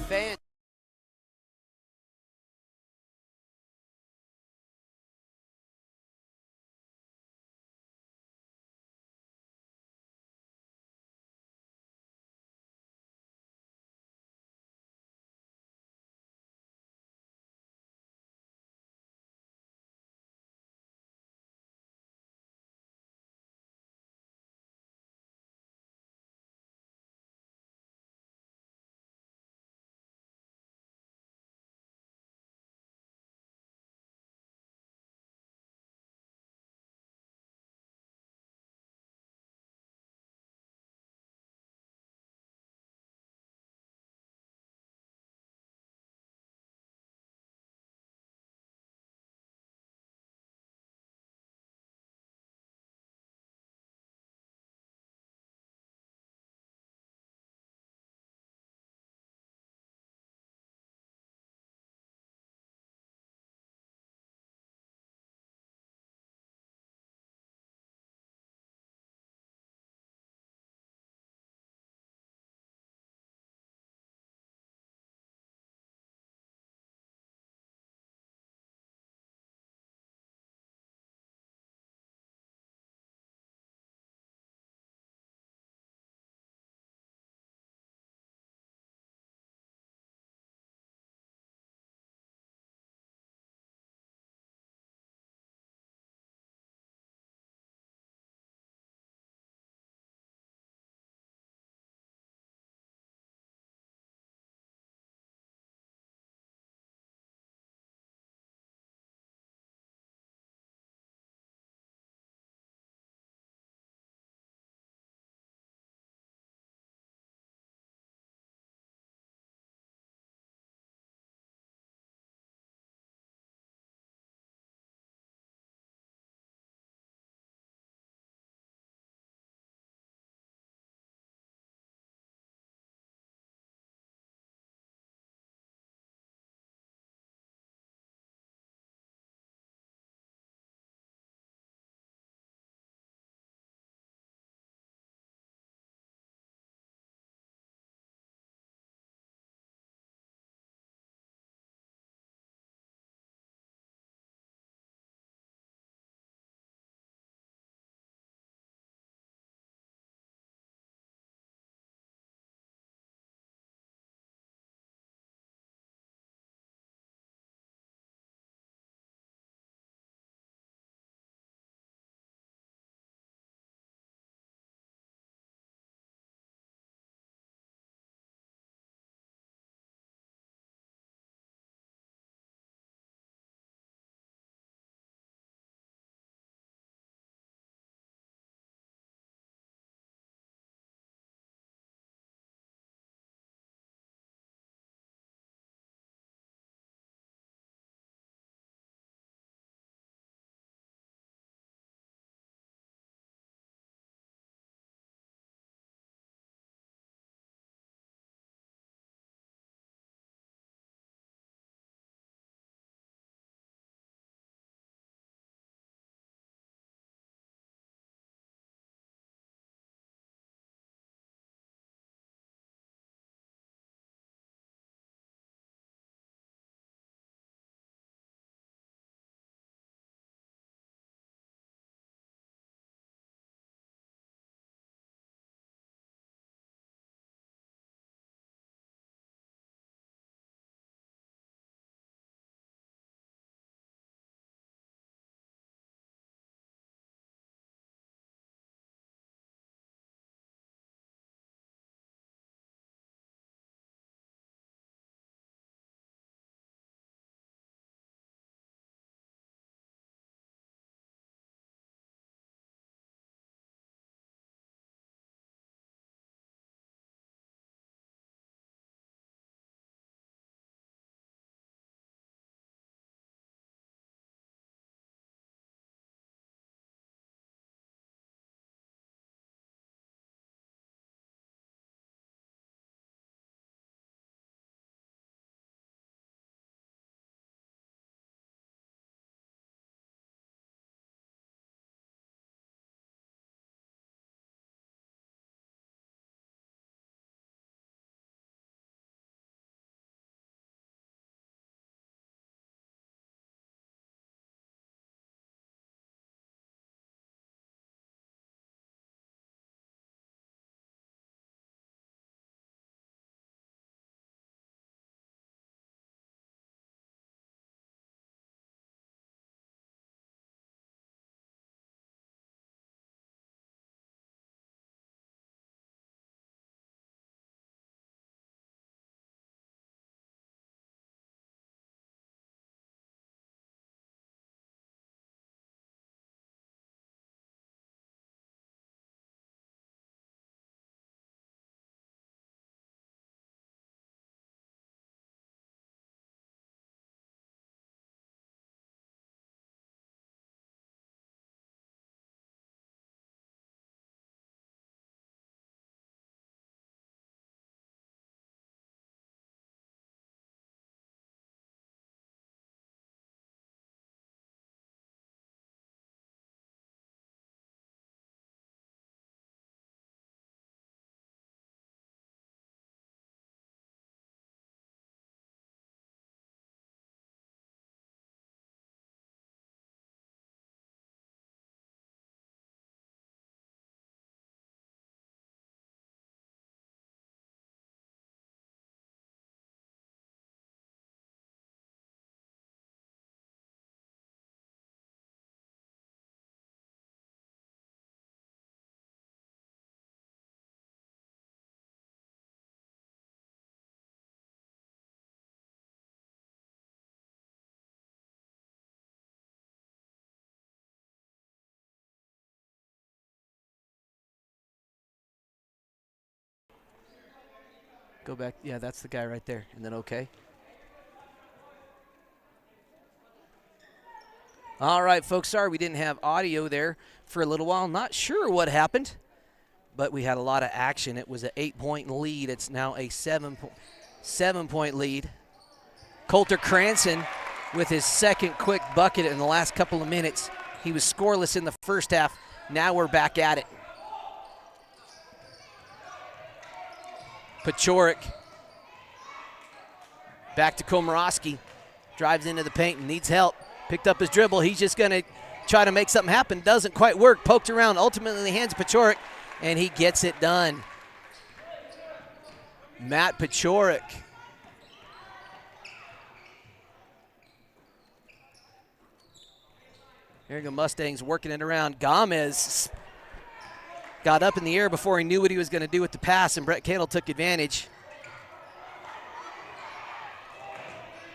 Go back. Yeah, that's the guy right there. And then okay. All right, folks. Sorry we didn't have audio there for a little while. Not sure what happened, but we had a lot of action. It was an 8-point lead. It's now a 7-point lead. Coulter Cranston with his second quick bucket in the last couple of minutes. He was scoreless in the first half. Now we're back at it. Paciorek back to Komorowski. Drives into the paint and needs help. Picked up his dribble. He's just going to try to make something happen. Doesn't quite work. Poked around. Ultimately in the hands of Paciorek, and he gets it done. Matt Paciorek. Here you go, Mustangs working it around. Gomez got up in the air before he knew what he was going to do with the pass, and Brett Cadle took advantage.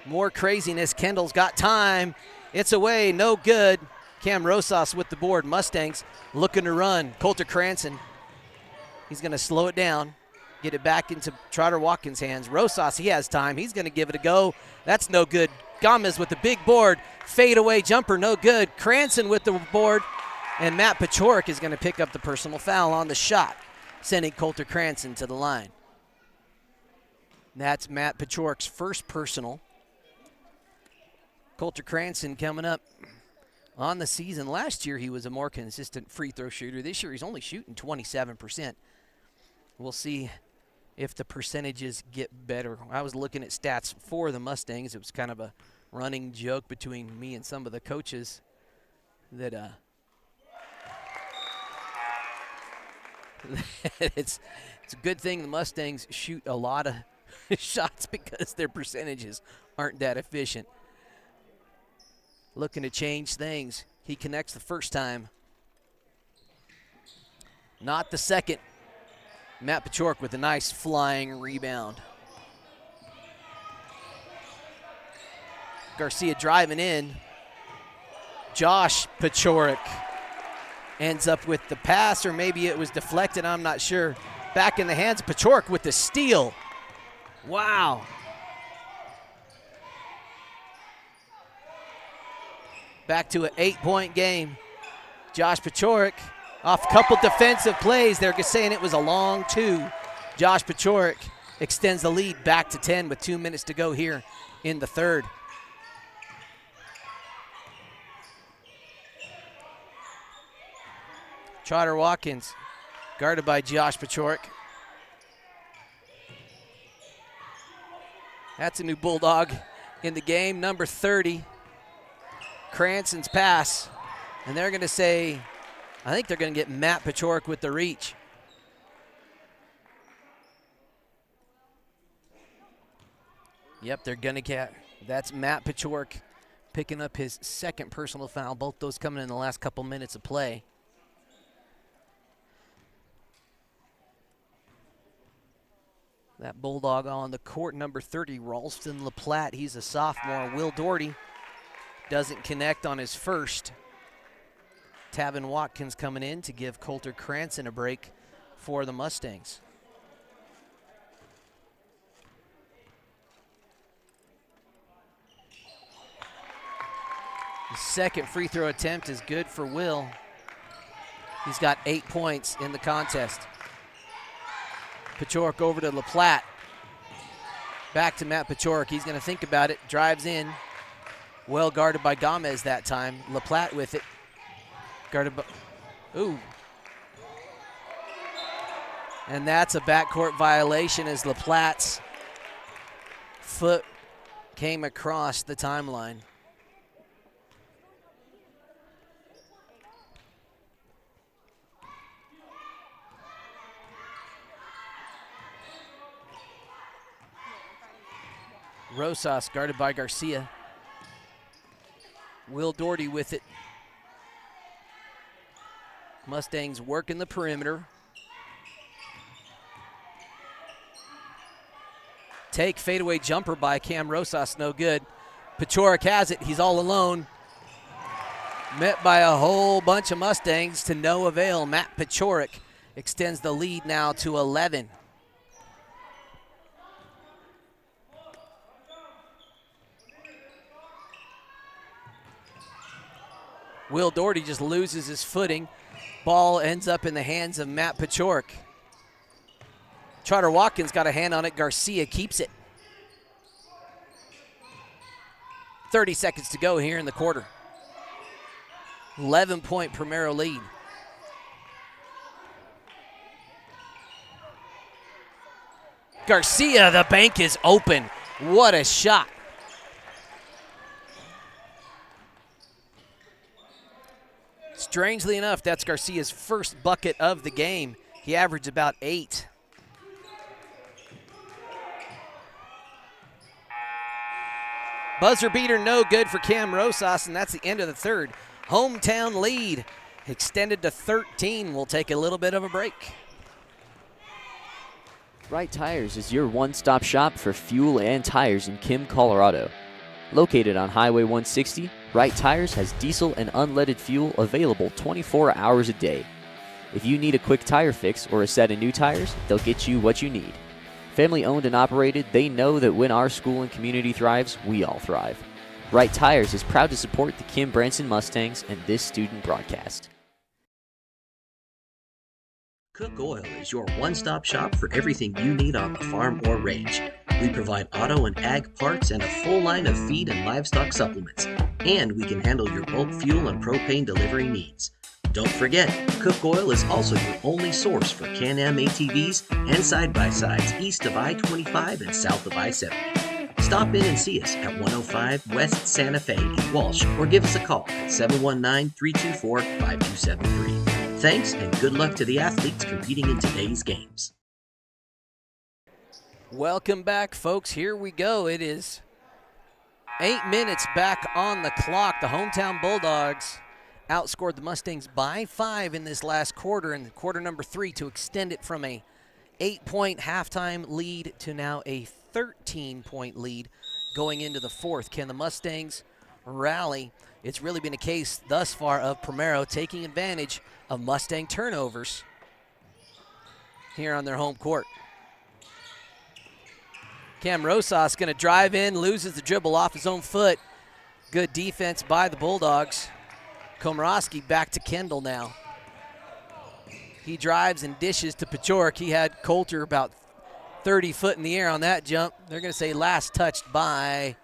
More craziness. Kendall's got time. It's away, no good. Cam Rosas with the board. Mustangs looking to run. Coulter Cranston. He's going to slow it down, get it back into Trotter Watkins' hands. Rosas, he has time. He's going to give it a go. That's no good. Gomez with the big board. Fadeaway jumper, no good. Cranston with the board. And Matt Paciorek is going to pick up the personal foul on the shot, sending Coulter Cranston to the line. That's Matt Paciorek's first personal. Coulter Cranston coming up on the season. Last year he was a more consistent free throw shooter. This year he's only shooting 27%. We'll see if the percentages get better. I was looking at stats for the Mustangs. It was kind of a running joke between me and some of the coaches that it's a good thing the Mustangs shoot a lot of shots because their percentages aren't that efficient. Looking to change things. He connects the first time. Not the second. Matt Paciorek with a nice flying rebound. Garcia driving in. Josh Paciorek ends up with the pass, or maybe it was deflected, I'm not sure. Back in the hands of Paciorek with the steal. Wow. Back to an 8-point game. Josh Paciorek off a couple defensive plays. They're just saying it was a long two. Josh Paciorek extends the lead back to 10 with 2 minutes to go here in the third. Trotter Watkins guarded by Josh Paciorek. That's a new Bulldog in the game, number 30. Cranston's pass. And they're going to say, I think they're going to get Matt Paciorek with the reach. Yep, they're going to get, that's Matt Paciorek picking up his second personal foul. Both those coming in the last couple minutes of play. That Bulldog on the court, number 30, Ralston LaPlatte. He's a sophomore. Will Doherty doesn't connect on his first. Tavin Watkins coming in to give Coulter Cranston a break for the Mustangs. The second free throw attempt is good for Will. He's got 8 points in the contest. Paciorek over to LaPlatte. Back to Matt Paciorek. He's going to think about it. Drives in. Well guarded by Gomez that time. LaPlatte with it. Guarded by, ooh. And that's a backcourt violation as LaPlatte's foot came across the timeline. Rosas guarded by Garcia. Will Doherty with it. Mustangs working the perimeter. Take fadeaway jumper by Cam Rosas, no good. Paciorek has it, he's all alone. Met by a whole bunch of Mustangs to no avail. Matt Paciorek extends the lead now to 11. Will Doherty just loses his footing. Ball ends up in the hands of Matt Pachork. Trotter Watkins got a hand on it. Garcia keeps it. 30 seconds to go here in the quarter. 11-point Primero lead. Garcia, the bank is open. What a shot. Strangely enough, that's Garcia's first bucket of the game. He averaged about 8. Buzzer beater no good for Cam Rosas, and that's the end of the third. Hometown lead extended to 13. We'll take a little bit of a break. Right Tires is your one-stop shop for fuel and tires in Kim, Colorado. Located on Highway 160, Right Tires has diesel and unleaded fuel available 24 hours a day. If you need a quick tire fix or a set of new tires, they'll get you what you need. Family owned and operated, they know that when our school and community thrives, we all thrive. Right Tires is proud to support the Kim Branson Mustangs and this student broadcast. Cook Oil is your one-stop shop for everything you need on the farm or range. We provide auto and ag parts and a full line of feed and livestock supplements. And we can handle your bulk fuel and propane delivery needs. Don't forget, Cook Oil is also your only source for Can-Am ATVs and side-by-sides east of I-25 and south of I-70. Stop in and see us at 105 West Santa Fe in Walsh or give us a call at 719-324-5273. Thanks and good luck to the athletes competing in today's games. Welcome back, folks. Here we go. It is 8 minutes back on the clock. The hometown Bulldogs outscored the Mustangs by 5 in this last quarter, in quarter number 3, to extend it from a 8-point halftime lead to now a 13-point lead going into the fourth. Can the Mustangs rally? It's really been a case thus far of Primero taking advantage of Mustang turnovers here on their home court. Cam Rosas going to drive in, loses the dribble off his own foot. Good defense by the Bulldogs. Komorowski back to Kendall now. He drives and dishes to Pachork. He had Coulter about 30 foot in the air on that jump. They're going to say last touched by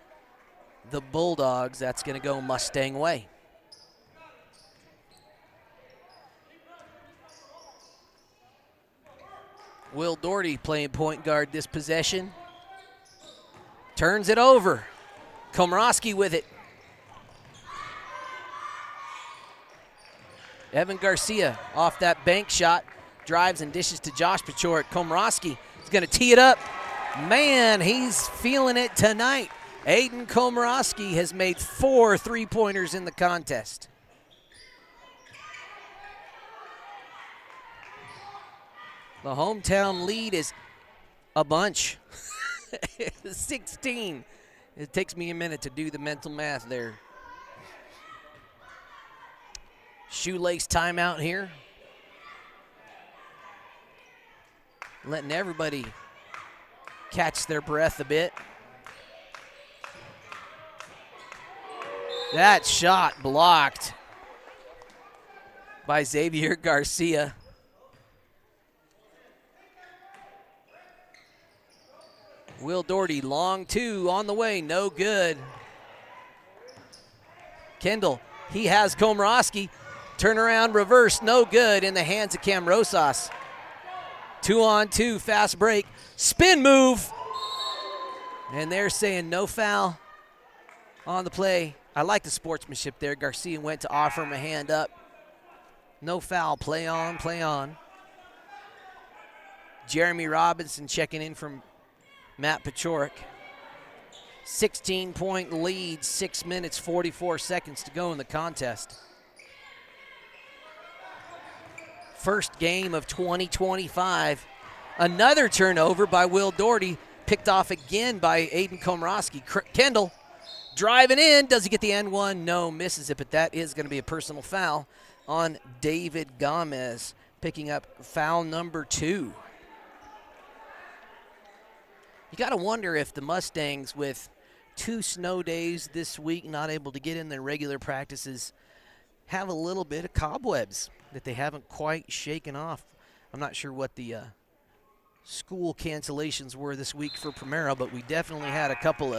the Bulldogs. That's going to go Mustang way. Will Doherty playing point guard this possession. Turns it over. Komorowski with it. Evan Garcia off that bank shot. Drives and dishes to Josh Pachork. Komorowski is going to tee it up. Man, he's feeling it tonight. Aiden Komorowski has made 4 3-pointers in the contest. The hometown lead is a bunch. 16. It takes me a minute to do the mental math there. Shoelace timeout here. Letting everybody catch their breath a bit. That shot blocked by Xavier Garcia. Will Doherty, long 2 on the way, no good. Kendall, he has Komorowski. Turnaround, reverse, no good in the hands of Cam Rosas. 2-on-2, fast break, spin move. And they're saying no foul on the play. I like the sportsmanship there. Garcia went to offer him a hand up. No foul, play on, play on. Jeremy Robinson checking in from Matt Pachork. 16-point lead, 6 minutes, 44 seconds to go in the contest. First game of 2025. Another turnover by Will Doherty, picked off again by Aiden Komorowski. Kendall driving in. Does he get the end one? No, misses it, but that is going to be a personal foul on David Gomez, picking up foul number 2. You got to wonder if the Mustangs, with 2 snow days this week, not able to get in their regular practices, have a little bit of cobwebs that they haven't quite shaken off. I'm not sure what the school cancellations were this week for Primero, but we definitely had a couple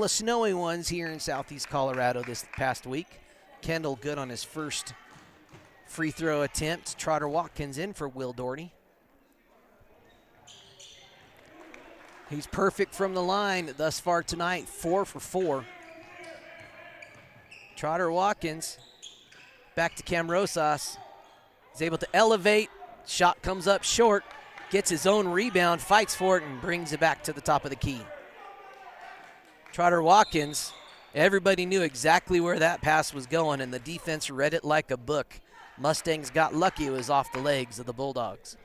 of snowy ones here in Southeast Colorado this past week. Kendall good on his first free throw attempt. Trotter Watkins in for Will Doherty. He's perfect from the line thus far tonight, 4 for 4. Trotter Watkins back to Cam Rosas. He's able to elevate. Shot comes up short. Gets his own rebound, fights for it, and brings it back to the top of the key. Trotter Watkins, everybody knew exactly where that pass was going, and the defense read it like a book. Mustangs got lucky it was off the legs of the Bulldogs.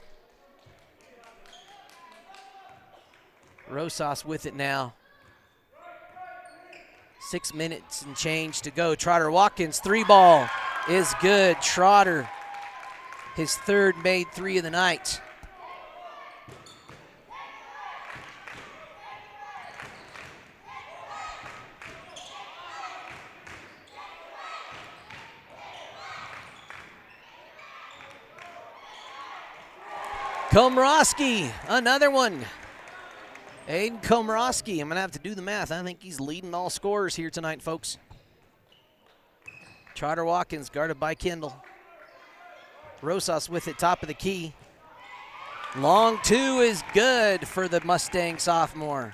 Rosas with it now. 6 minutes and change to go. Trotter Watkins, 3-ball is good. Trotter, his third made 3 of the night. Komorowski, another one. Aiden Komorowski, I'm going to have to do the math. I think he's leading all scorers here tonight, folks. Trotter Watkins guarded by Kendall. Rosas with it, top of the key. Long 2 is good for the Mustang sophomore.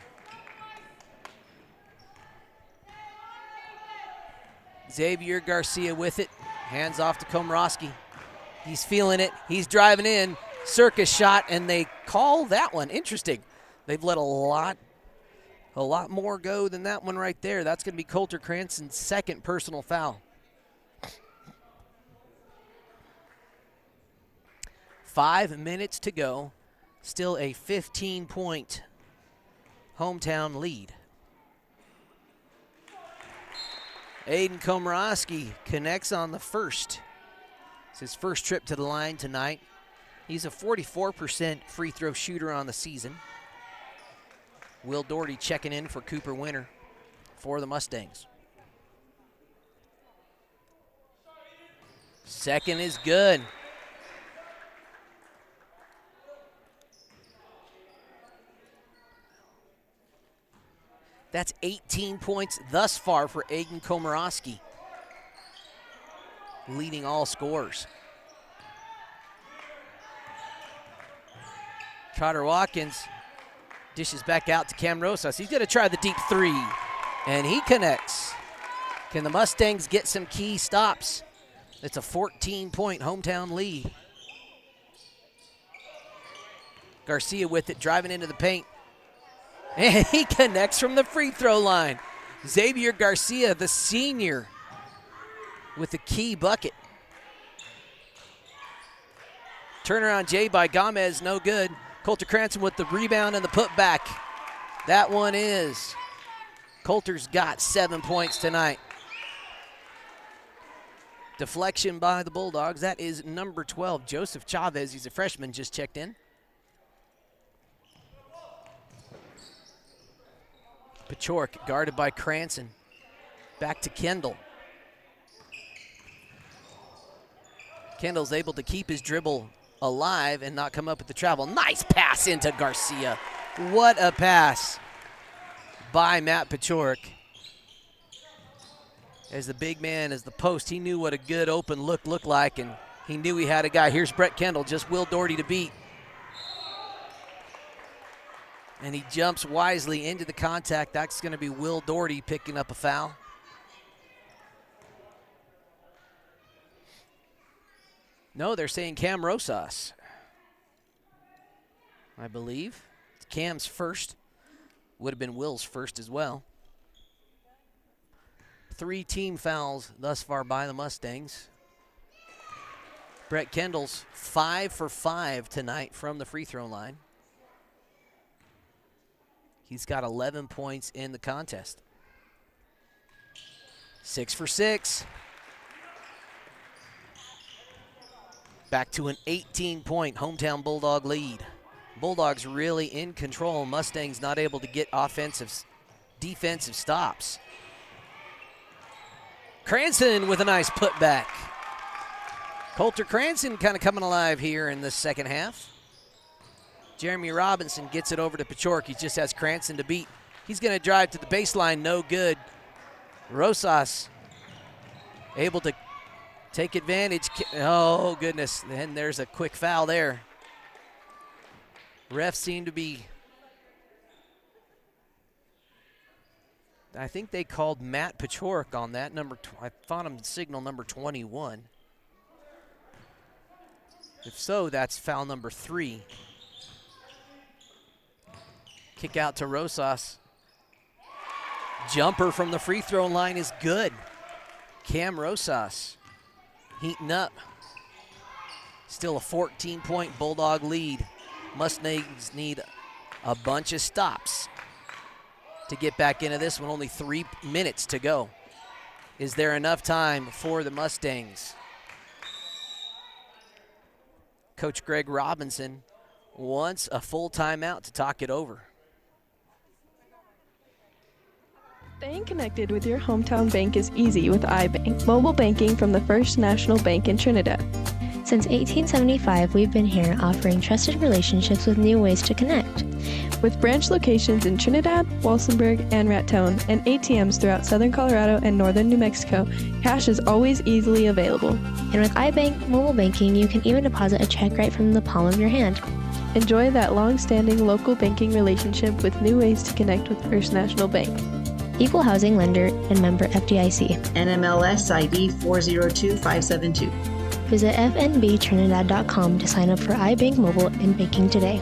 Xavier Garcia with it. Hands off to Komorowski. He's feeling it. He's driving in. Circus shot, and they call that one. Interesting. They've let a lot more go than that one right there. That's going to be Coulter Cranston's second personal foul. 5 minutes to go. Still a 15-point hometown lead. Aiden Komorowski connects on the first. It's his first trip to the line tonight. He's a 44% free throw shooter on the season. Will Doherty checking in for Cooper Winter for the Mustangs. Second is good. That's 18 points thus far for Aiden Komorowski, leading all scorers. Trotter Watkins dishes back out to Cam Rosas. He's going to try the deep 3, and he connects. Can the Mustangs get some key stops? It's a 14-point hometown lead. Garcia with it, driving into the paint. And he connects from the free throw line. Xavier Garcia, the senior, with the key bucket. Turnaround J by Gomez, no good. Coulter Cranston with the rebound and the putback. That one is. Coulter's got 7 points tonight. Deflection by the Bulldogs. That is number 12, Joseph Chavez. He's a freshman, just checked in. Pachork guarded by Cranston. Back to Kendall. Kendall's able to keep his dribble alive and not come up with the travel. Nice pass into Garcia. What a pass by Matt Pachork. As the big man, as the post, he knew what a good open look looked like, and he knew he had a guy. Here's Brett Kendall, just Will Doherty to beat. And he jumps wisely into the contact. That's going to be Will Doherty picking up a foul. No, they're saying Cam Rosas, I believe. It's Cam's first. Would have been Will's first as well. 3 team fouls thus far by the Mustangs. Brett Kendall's 5 for 5 tonight from the free throw line. He's got 11 points in the contest. 6 for 6. Back to an 18-point hometown Bulldog lead. Bulldogs really in control. Mustangs not able to get defensive stops. Cranston with a nice putback. Coulter Cranston kind of coming alive here in the second half. Jeremy Robinson gets it over to Pachork. He just has Cranston to beat. He's going to drive to the baseline, no good. Rosas able to take advantage. Oh, goodness. And there's a quick foul there. Refs seem to be, I think they called Matt Pachork on that. I thought him signal number 21. If so, that's foul number 3. Kick out to Rosas. Jumper from the free throw line is good. Cam Rosas heating up. Still a 14-point Bulldog lead. Mustangs need a bunch of stops to get back into this one. Only 3 minutes to go. Is there enough time for the Mustangs? Coach Greg Robinson wants a full timeout to talk it over. Staying connected with your hometown bank is easy with iBank, mobile banking from the First National Bank in Trinidad. Since 1875, we've been here offering trusted relationships with new ways to connect. With branch locations in Trinidad, Walsenburg, and Raton, and ATMs throughout southern Colorado and northern New Mexico, cash is always easily available. And with iBank mobile banking, you can even deposit a check right from the palm of your hand. Enjoy that long-standing local banking relationship with new ways to connect with First National Bank. Equal housing lender and member FDIC. NMLS ID 402572. Visit fnbtrinidad.com to sign up for iBank mobile and banking today.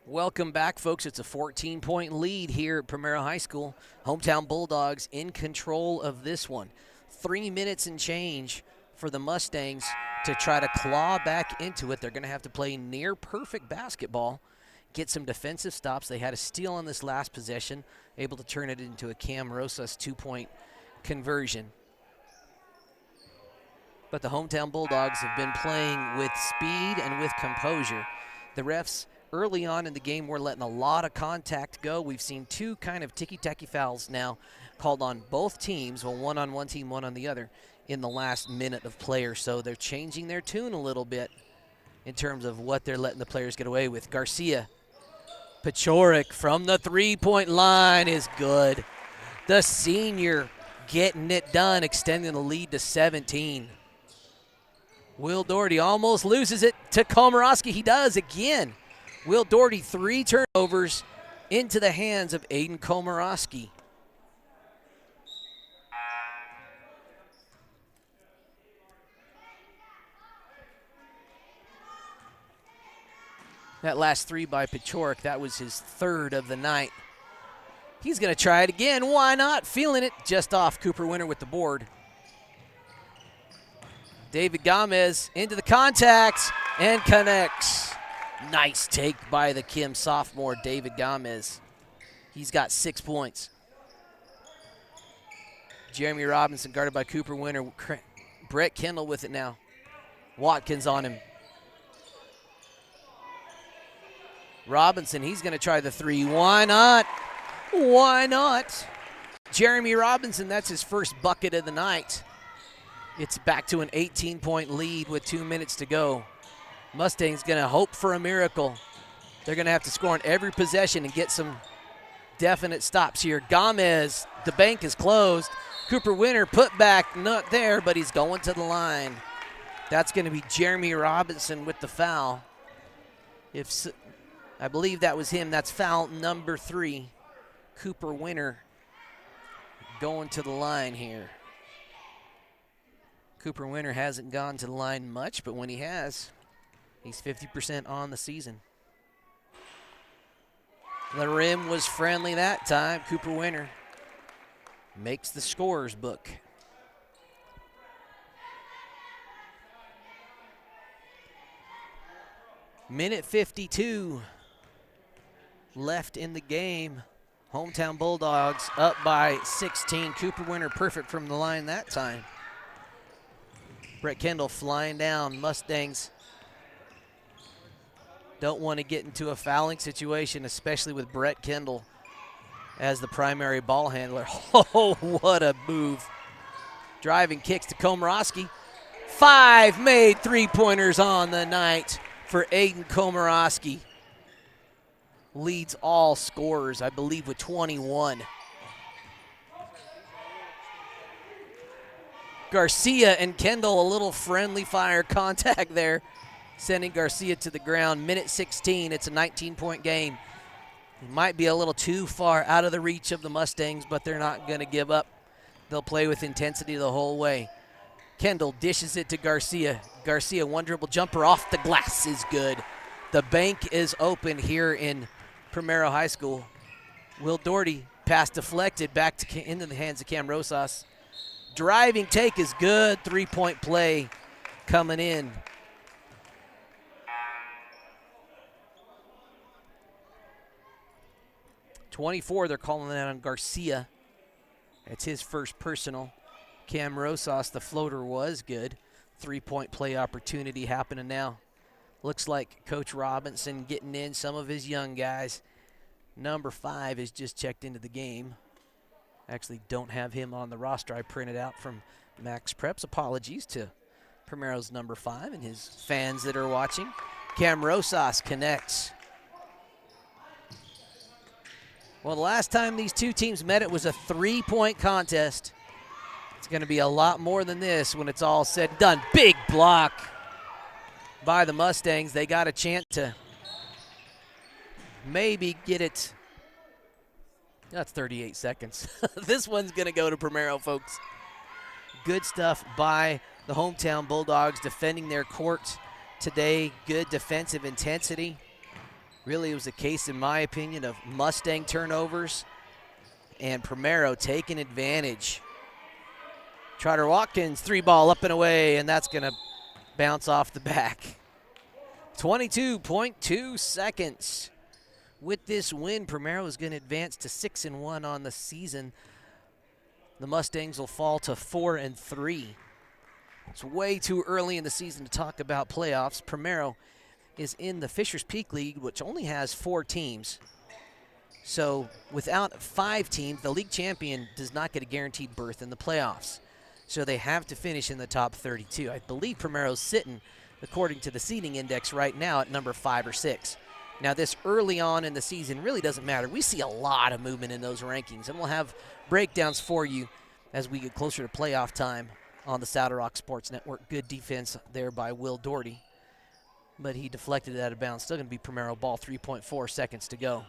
Welcome back, folks. It's a 14-point lead here at Primero High School. Hometown Bulldogs in control of this one. 3 minutes and change for the Mustangs to try to claw back into it. They're going to have to play near perfect basketball, get some defensive stops. They had a steal on this last possession, able to turn it into a Cam Rosas 2-point conversion. But the hometown Bulldogs have been playing with speed and with composure. The refs early on in the game were letting a lot of contact go. We've seen 2 kind of ticky-tacky fouls now called on both teams, well, one on one team, one on the other, in the last minute of play or so. They're changing their tune a little bit in terms of what they're letting the players get away with. Garcia, Pachork from the three-point line is good. The senior getting it done, extending the lead to 17. Will Doherty almost loses it to Komorowski. He does again. Will Doherty 3 turnovers into the hands of Aiden Komorowski. That last 3 by Pachork, that was his 3rd of the night. He's going to try it again. Why not? Feeling it just off. Cooper Winter with the board. David Gomez into the contacts and connects. Nice take by the Kim sophomore, David Gomez. He's got 6 points. Jeremy Robinson guarded by Cooper Winter. Brett Kendall with it now. Watkins on him. Robinson, he's going to try the 3. Why not? Why not? Jeremy Robinson, that's his first bucket of the night. It's back to an 18-point lead with 2 minutes to go. Mustangs going to hope for a miracle. They're going to have to score on every possession and get some definite stops here. Gomez, the bank is closed. Cooper Winter put back, not there, but he's going to the line. That's going to be Jeremy Robinson with the foul. I believe that was him. That's foul number 3. Cooper Winter going to the line here. Cooper Winter hasn't gone to the line much, but when he has, he's 50% on the season. The rim was friendly that time. Cooper Winter makes the scorer's book. Minute 52 left in the game. Hometown Bulldogs up by 16. Cooper Winter perfect from the line that time. Brett Kendall flying down. Mustangs don't want to get into a fouling situation, especially with Brett Kendall as the primary ball handler. Oh, what a move Driving kicks to Komorowski. 5 made three-pointers on the night for Aiden Komorowski. Leads all scorers, I believe, with 21. Garcia and Kendall, a little friendly fire contact there, sending Garcia to the ground. Minute 16, it's a 19-point game. It might be a little too far out of the reach of the Mustangs, but they're not going to give up. They'll play with intensity the whole way. Kendall dishes it to Garcia. Garcia, one dribble jumper off the glass is good. The bank is open here in Primero High School. Will Doherty, pass deflected back into the hands of Cam Rosas. Driving take is good. 3-point play coming in. .24, they're calling that on Garcia. It's his first personal. Cam Rosas, the floater was good. 3-point play opportunity happening now. Looks like Coach Robinson getting in some of his young guys. Number 5 has just checked into the game. Actually don't have him on the roster. I printed out from Max Preps. Apologies to Primero's number 5 and his fans that are watching. Cam Rosas connects. Well, the last time these two teams met, it was a 3-point contest. It's going to be a lot more than this when it's all said and done. Big block by the Mustangs. They got a chance to maybe get it. That's 38 seconds. This one's going to go to Primero, folks. Good stuff by the hometown Bulldogs defending their court today. Good defensive intensity. Really, it was a case, in my opinion, of Mustang turnovers and Primero taking advantage. Trotter Watkins, 3-ball up and away, and that's going to bounce off the back. 22.2 seconds. With this win, Primero is going to advance to 6-1 on the season. The Mustangs will fall to 4-3. It's way too early in the season to talk about playoffs. Primero is in the Fishers Peak League, which only has 4 teams. So without 5 teams, the league champion does not get a guaranteed berth in the playoffs. So they have to finish in the top 32. I believe Primero's sitting, according to the seeding index right now, at number 5 or 6. Now, this early on in the season really doesn't matter. We see a lot of movement in those rankings, and we'll have breakdowns for you as we get closer to playoff time on the Saddle Rock Sports Network. Good defense there by Will Doherty, but he deflected it out of bounds. Still going to be Primero ball, 3.4 seconds to go.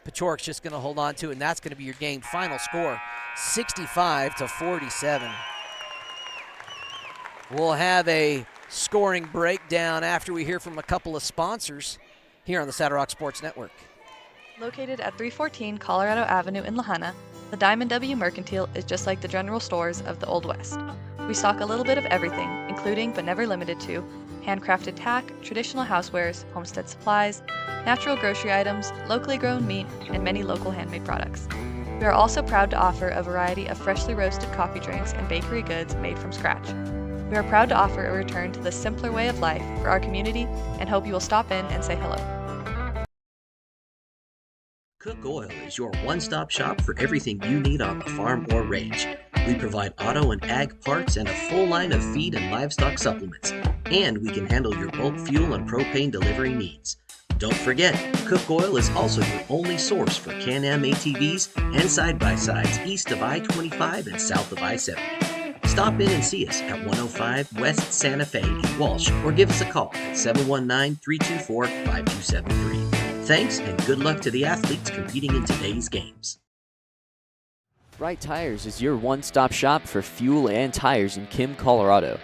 Pachorik's just going to hold on to it, and that's going to be your game. Final score, 65-47. We'll have a scoring breakdown after we hear from a couple of sponsors here on the Saddle Rock Sports Network. Located at 314 Colorado Avenue in Lahaina, the Diamond W Mercantile is just like the general stores of the Old West. We stock a little bit of everything, including but never limited to handcrafted tack, traditional housewares, homestead supplies, natural grocery items, locally grown meat, and many local handmade products. We are also proud to offer a variety of freshly roasted coffee drinks and bakery goods made from scratch. We are proud to offer a return to the simpler way of life for our community and hope you will stop in and say hello. Cook Oil is your one-stop shop for everything you need on the farm or range. We provide auto and ag parts and a full line of feed and livestock supplements. And we can handle your bulk fuel and propane delivery needs. Don't forget, Cook Oil is also your only source for Can-Am ATVs and side-by-sides east of I-25 and south of I-70. Stop in and see us at 105 West Santa Fe in Walsh or give us a call at 719-324-5273. Thanks and good luck to the athletes competing in today's games. Right Tires is your one-stop shop for fuel and tires in Kim, Colorado.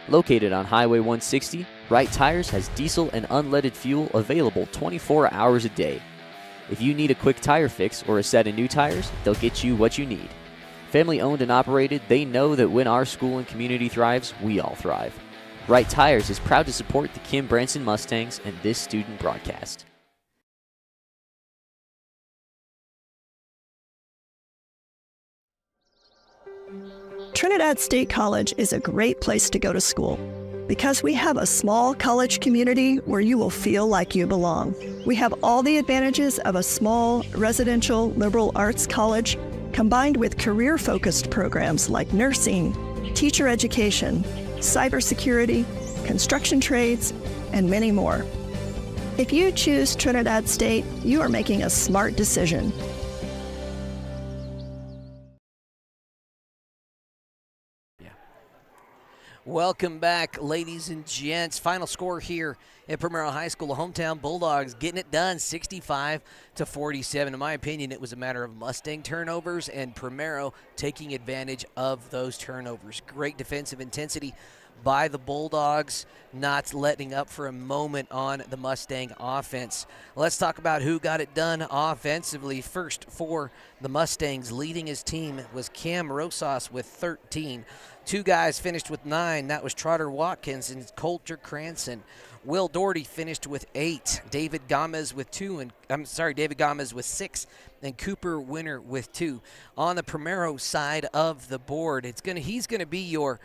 Located on Highway 160, Right Tires has diesel and unleaded fuel available 24 hours a day. If you need a quick tire fix or a set of new tires, they'll get you what you need. Family owned and operated, they know that when our school and community thrives, we all thrive. Right Tires is proud to support the Kim Branson Mustangs and this student broadcast. Trinidad State College is a great place to go to school because we have a small college community where you will feel like you belong. We have all the advantages of a small residential liberal arts college, combined with career-focused programs like nursing, teacher education, cybersecurity, construction trades, and many more. If you choose Trinidad State, you are making a smart decision. Welcome back, ladies and gents. Final score here at Primero High School. The hometown Bulldogs getting it done, 65-47. In my opinion, it was a matter of Mustang turnovers and Primero taking advantage of those turnovers. Great defensive intensity by the Bulldogs, not letting up for a moment on the Mustang offense. Let's talk about who got it done offensively. First for the Mustangs, leading his team was Cam Rosas with 13. Two guys finished with 9. That was Trotter Watkins and Coulter Cranston. Will Doherty finished with 8. David Gomez with 6, and Cooper Winter with 2. On the Primero side of the board, he's gonna be your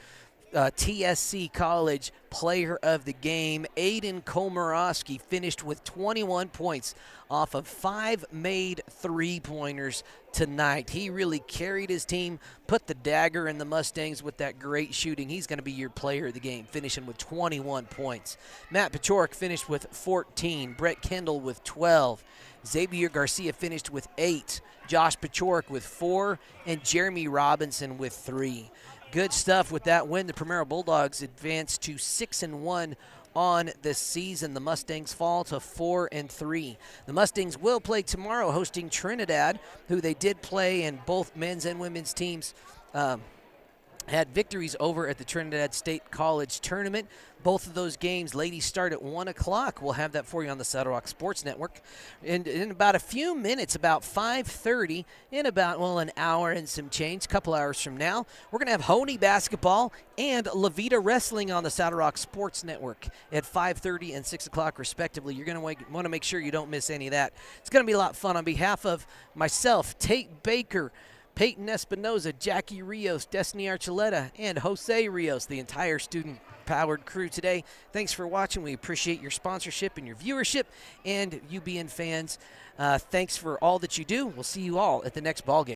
TSC College Player of the Game. Aiden Komarowski finished with 21 points off of 5 made three-pointers tonight. He really carried his team, put the dagger in the Mustangs with that great shooting. He's going to be your Player of the Game, finishing with 21 points. Matt Pachorek finished with 14. Brett Kendall with 12. Xavier Garcia finished with 8. Josh Pachorek with 4. And Jeremy Robinson with 3. Good stuff with that win. The Primero Bulldogs advance to 6-1 on the season. The Mustangs fall to 4-3. The Mustangs will play tomorrow, hosting Trinidad, who they did play, and both men's and women's teams had victories over at the Trinidad State College Tournament. Both of those games, ladies, start at 1 o'clock. We'll have that for you on the Saddle Rock Sports Network. And in about a few minutes, about 5:30, in about, an hour and some change, a couple hours from now, we're going to have Honey basketball and Levita wrestling on the Saddle Rock Sports Network at 5:30 and 6 o'clock, respectively. You're going to want to make sure you don't miss any of that. It's going to be a lot of fun. On behalf of myself, Tate Baker, Peyton Espinoza, Jackie Rios, Destiny Archuleta, and Jose Rios, the entire student-powered crew today. Thanks for watching. We appreciate your sponsorship and your viewership, and you being fans. Thanks for all that you do. We'll see you all at the next ballgame.